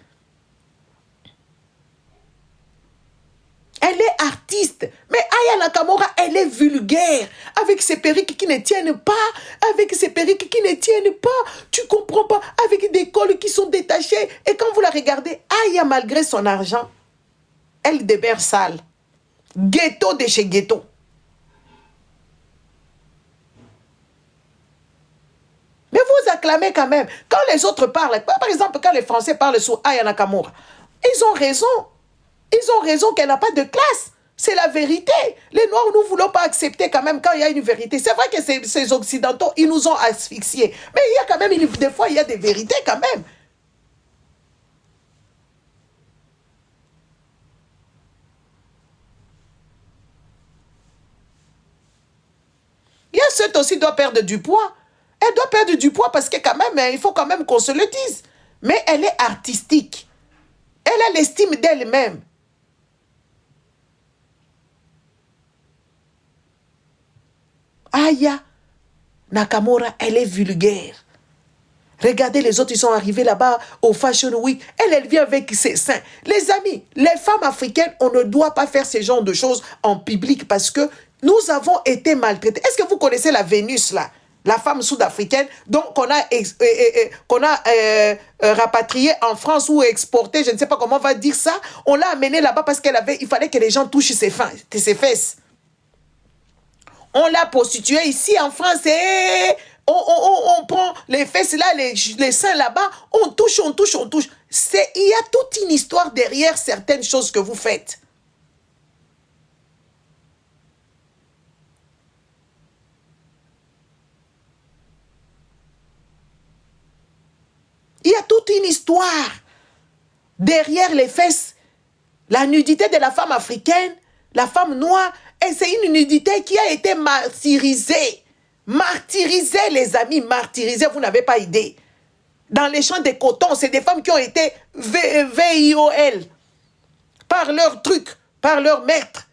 Elle est artiste. Mais Aya Nakamura, elle est vulgaire. Avec ses perruques qui ne tiennent pas. Avec ses perruques qui ne tiennent pas. Tu comprends pas. Avec des cols qui sont détachés. Et quand vous la regardez, Aya, malgré son argent, elle demeure sale. Ghetto de chez ghetto. Mais vous acclamez quand même. Quand les autres parlent, par exemple, quand les Français parlent sur Aya Nakamura, ils ont raison. Ils ont raison qu'elle n'a pas de classe. C'est la vérité. Les Noirs, nous ne voulons pas accepter quand même quand il y a une vérité. C'est vrai que ces Occidentaux, ils nous ont asphyxiés. Mais il y a quand même, des fois, il y a des vérités quand même. Il y a ceux aussi qui doivent perdre du poids. Elle doit perdre du poids parce que quand même, il faut quand même qu'on se le dise. Mais elle est artistique. Elle a l'estime d'elle-même. Aya Nakamura, elle est vulgaire. Regardez les autres, ils sont arrivés là-bas au Fashion Week. Elle vient avec ses seins. Les amis, les femmes africaines, on ne doit pas faire ce genre de choses en public parce que nous avons été maltraités. Est-ce que vous connaissez la Vénus, là? La femme sud-africaine, donc qu'on a rapatriée en France ou exportée, je ne sais pas comment on va dire ça. On l'a amenée là-bas parce il fallait que les gens touchent ses fesses. On l'a prostituée ici en France et on prend les fesses là, les seins là-bas, on touche. Il y a toute une histoire derrière certaines choses que vous faites. Il y a toute une histoire derrière les fesses. La nudité de la femme africaine, la femme noire, et c'est une nudité qui a été martyrisée. Martyrisée, les amis, martyrisée, vous n'avez pas idée. Dans les champs de coton, c'est des femmes qui ont été VIOL par leur truc, par leur maître.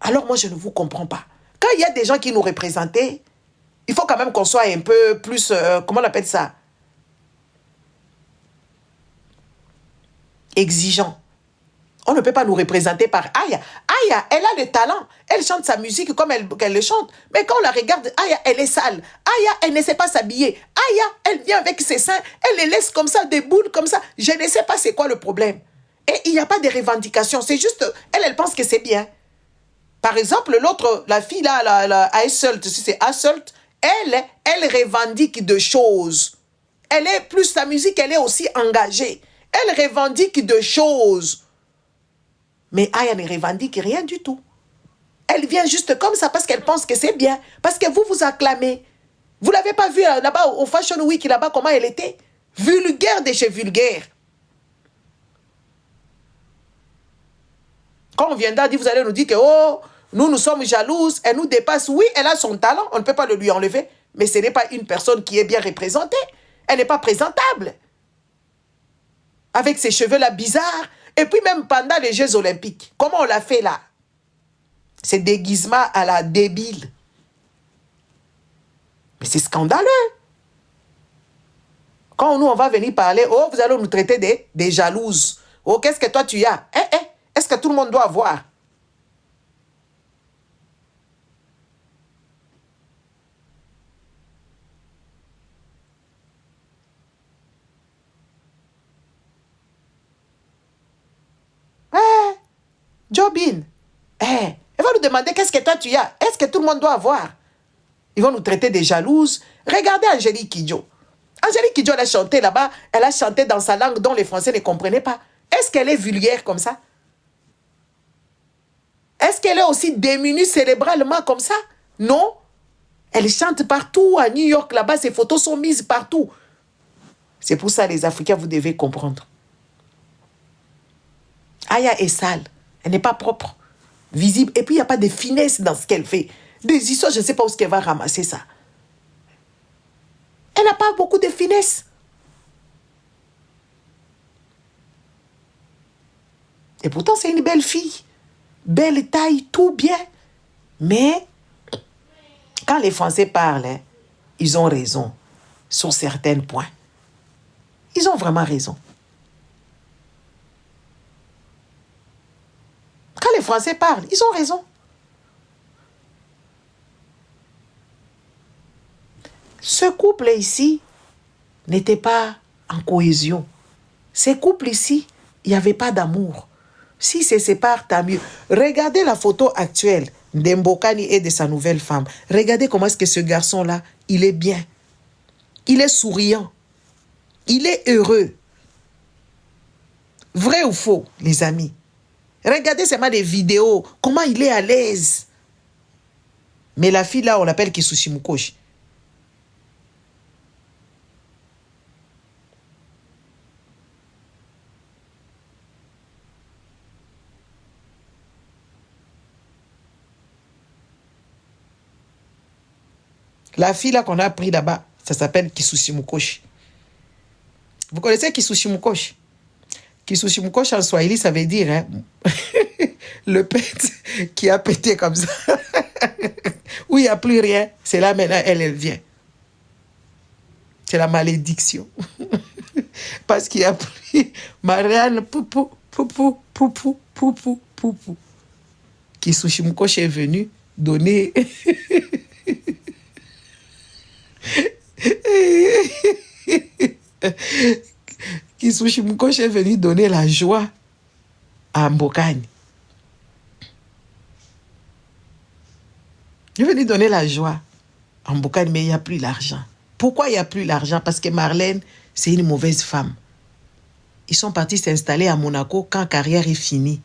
Alors moi, je ne vous comprends pas. Quand il y a des gens qui nous représentaient, il faut quand même qu'on soit un peu plus, comment on appelle ça? Exigeant. On ne peut pas nous représenter par Aya. Aya, elle a le talent. Elle chante sa musique comme elle le chante. Mais quand on la regarde, Aya, elle est sale. Aya, elle ne sait pas s'habiller. Aya, elle vient avec ses seins. Elle les laisse comme ça, des boules comme ça. Je ne sais pas c'est quoi le problème. Et il n'y a pas de revendication. C'est juste, elle pense que c'est bien. Par exemple, l'autre, la fille là, la Assault, si c'est Assault, elle revendique de choses. Elle est plus sa musique, elle est aussi engagée. Elle revendique de choses. Mais Aya ne revendique rien du tout. Elle vient juste comme ça parce qu'elle pense que c'est bien. Parce que vous acclamez. Vous ne l'avez pas vu là-bas au Fashion Week, là-bas, comment elle était? Vulgaire de chez vulgaire. Quand on viendra dire, vous allez nous dire que, oh, nous sommes jalouses, elle nous dépasse. Oui, elle a son talent, on ne peut pas le lui enlever. Mais ce n'est pas une personne qui est bien représentée. Elle n'est pas présentable. Avec ses cheveux-là bizarres. Et puis même pendant les Jeux Olympiques, comment on l'a fait là? C'est déguisement à la débile. Mais c'est scandaleux. Quand nous, on va venir parler, oh, vous allez nous traiter des jalouses. Oh, qu'est-ce que toi tu as? Est-ce que tout le monde doit avoir? Jobin, elle va nous demander qu'est-ce que toi tu as. Est-ce que tout le monde doit avoir? Ils vont nous traiter de jalouses. Regardez Angélique Kidjo. Angélique Kidjo, elle a chanté là-bas. Elle a chanté dans sa langue dont les Français ne comprenaient pas. Est-ce qu'elle est vulgaire comme ça? Est-ce qu'elle est aussi démunie cérébralement comme ça? Non. Elle chante partout à New York là-bas. Ses photos sont mises partout. C'est pour ça, les Africains, vous devez comprendre. Aya est sale. Elle n'est pas propre, visible. Et puis, il n'y a pas de finesse dans ce qu'elle fait. Des histoires, je ne sais pas où est-ce qu'elle va ramasser ça. Elle n'a pas beaucoup de finesse. Et pourtant, c'est une belle fille. Belle taille, tout bien. Mais, quand les Français parlent, ils ont raison sur certains points. Ils ont vraiment raison. Quand les Français parlent, ils ont raison. Ce couple ici n'était pas en cohésion. Ces couples ici, il n'y avait pas d'amour. S'ils se séparent, tant mieux. Regardez la photo actuelle d'Mbokani et de sa nouvelle femme. Regardez comment est-ce que ce garçon-là, il est bien. Il est souriant. Il est heureux. Vrai ou faux, les amis? Regardez seulement des vidéos. Comment il est à l'aise. Mais la fille là, on l'appelle Kisushi Mukoshi. La fille là qu'on a pris là-bas, ça s'appelle Kisushi Mukoshi. Vous connaissez Kisushi Mukoshi? Kisushi Mukoshi en Swahili, ça veut dire le pet qui a pété comme ça. où il n'y a plus rien, c'est là maintenant, elle vient. C'est la malédiction. Parce qu'il y a plus Marianne, poupou, poupou, poupou, poupou, poupou. Kisushimkoche est venu donner... Kisushimkoche est venu donner la joie à Mbokani. Il est venu donner la joie à Mbokani, mais il n'y a plus l'argent. Pourquoi il n'y a plus l'argent? Parce que Marlène, c'est une mauvaise femme. Ils sont partis s'installer à Monaco quand carrière est finie.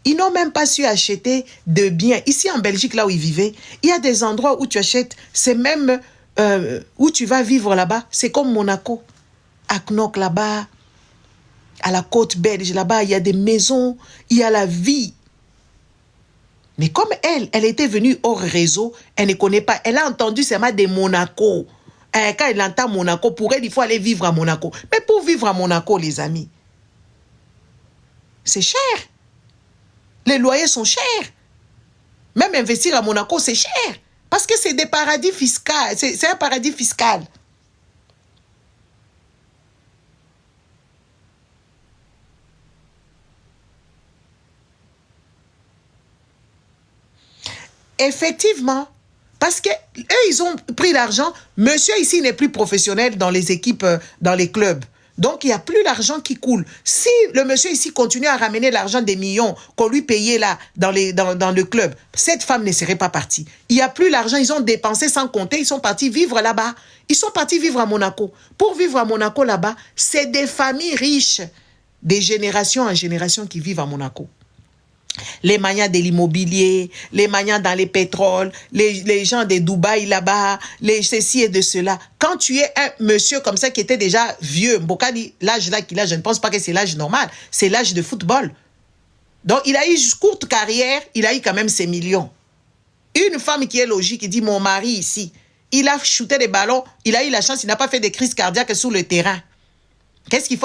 Ils n'ont même pas su acheter de biens. Ici en Belgique, là où ils vivaient, il y a des endroits où tu achètes, c'est même où tu vas vivre là-bas, c'est comme Monaco. À Knock là-bas, à la côte belge là-bas, il y a des maisons, il y a la vie. Mais comme elle était venue hors réseau, elle ne connaît pas. Elle a entendu seulement des Monaco. Quand elle entend Monaco, pour elle, il faut aller vivre à Monaco. Mais pour vivre à Monaco, les amis, c'est cher. Les loyers sont chers. Même investir à Monaco, c'est cher. Parce que c'est des paradis fiscaux. C'est un paradis fiscal. Effectivement, parce que eux, ils ont pris l'argent. Monsieur ici n'est plus professionnel dans les équipes, dans les clubs. Donc, il n'y a plus l'argent qui coule. Si le monsieur ici continue à ramener l'argent des millions qu'on lui payait là, dans le club, cette femme ne serait pas partie. Il n'y a plus l'argent, ils ont dépensé sans compter, ils sont partis vivre là-bas. Ils sont partis vivre à Monaco. Pour vivre à Monaco là-bas, c'est des familles riches, des générations en génération qui vivent à Monaco. Les manias de l'immobilier, les manias dans les pétroles, les gens de Dubaï là-bas, les ceci et de cela. Quand tu es un monsieur comme ça qui était déjà vieux, Mbokani, l'âge là qu'il a, je ne pense pas que c'est l'âge normal, c'est l'âge de football. Donc il a eu une courte carrière, il a eu quand même ses millions. Une femme qui est logique, qui dit mon mari ici, il a shooté des ballons, il a eu la chance, il n'a pas fait des crises cardiaques sur le terrain. Qu'est-ce qu'il faut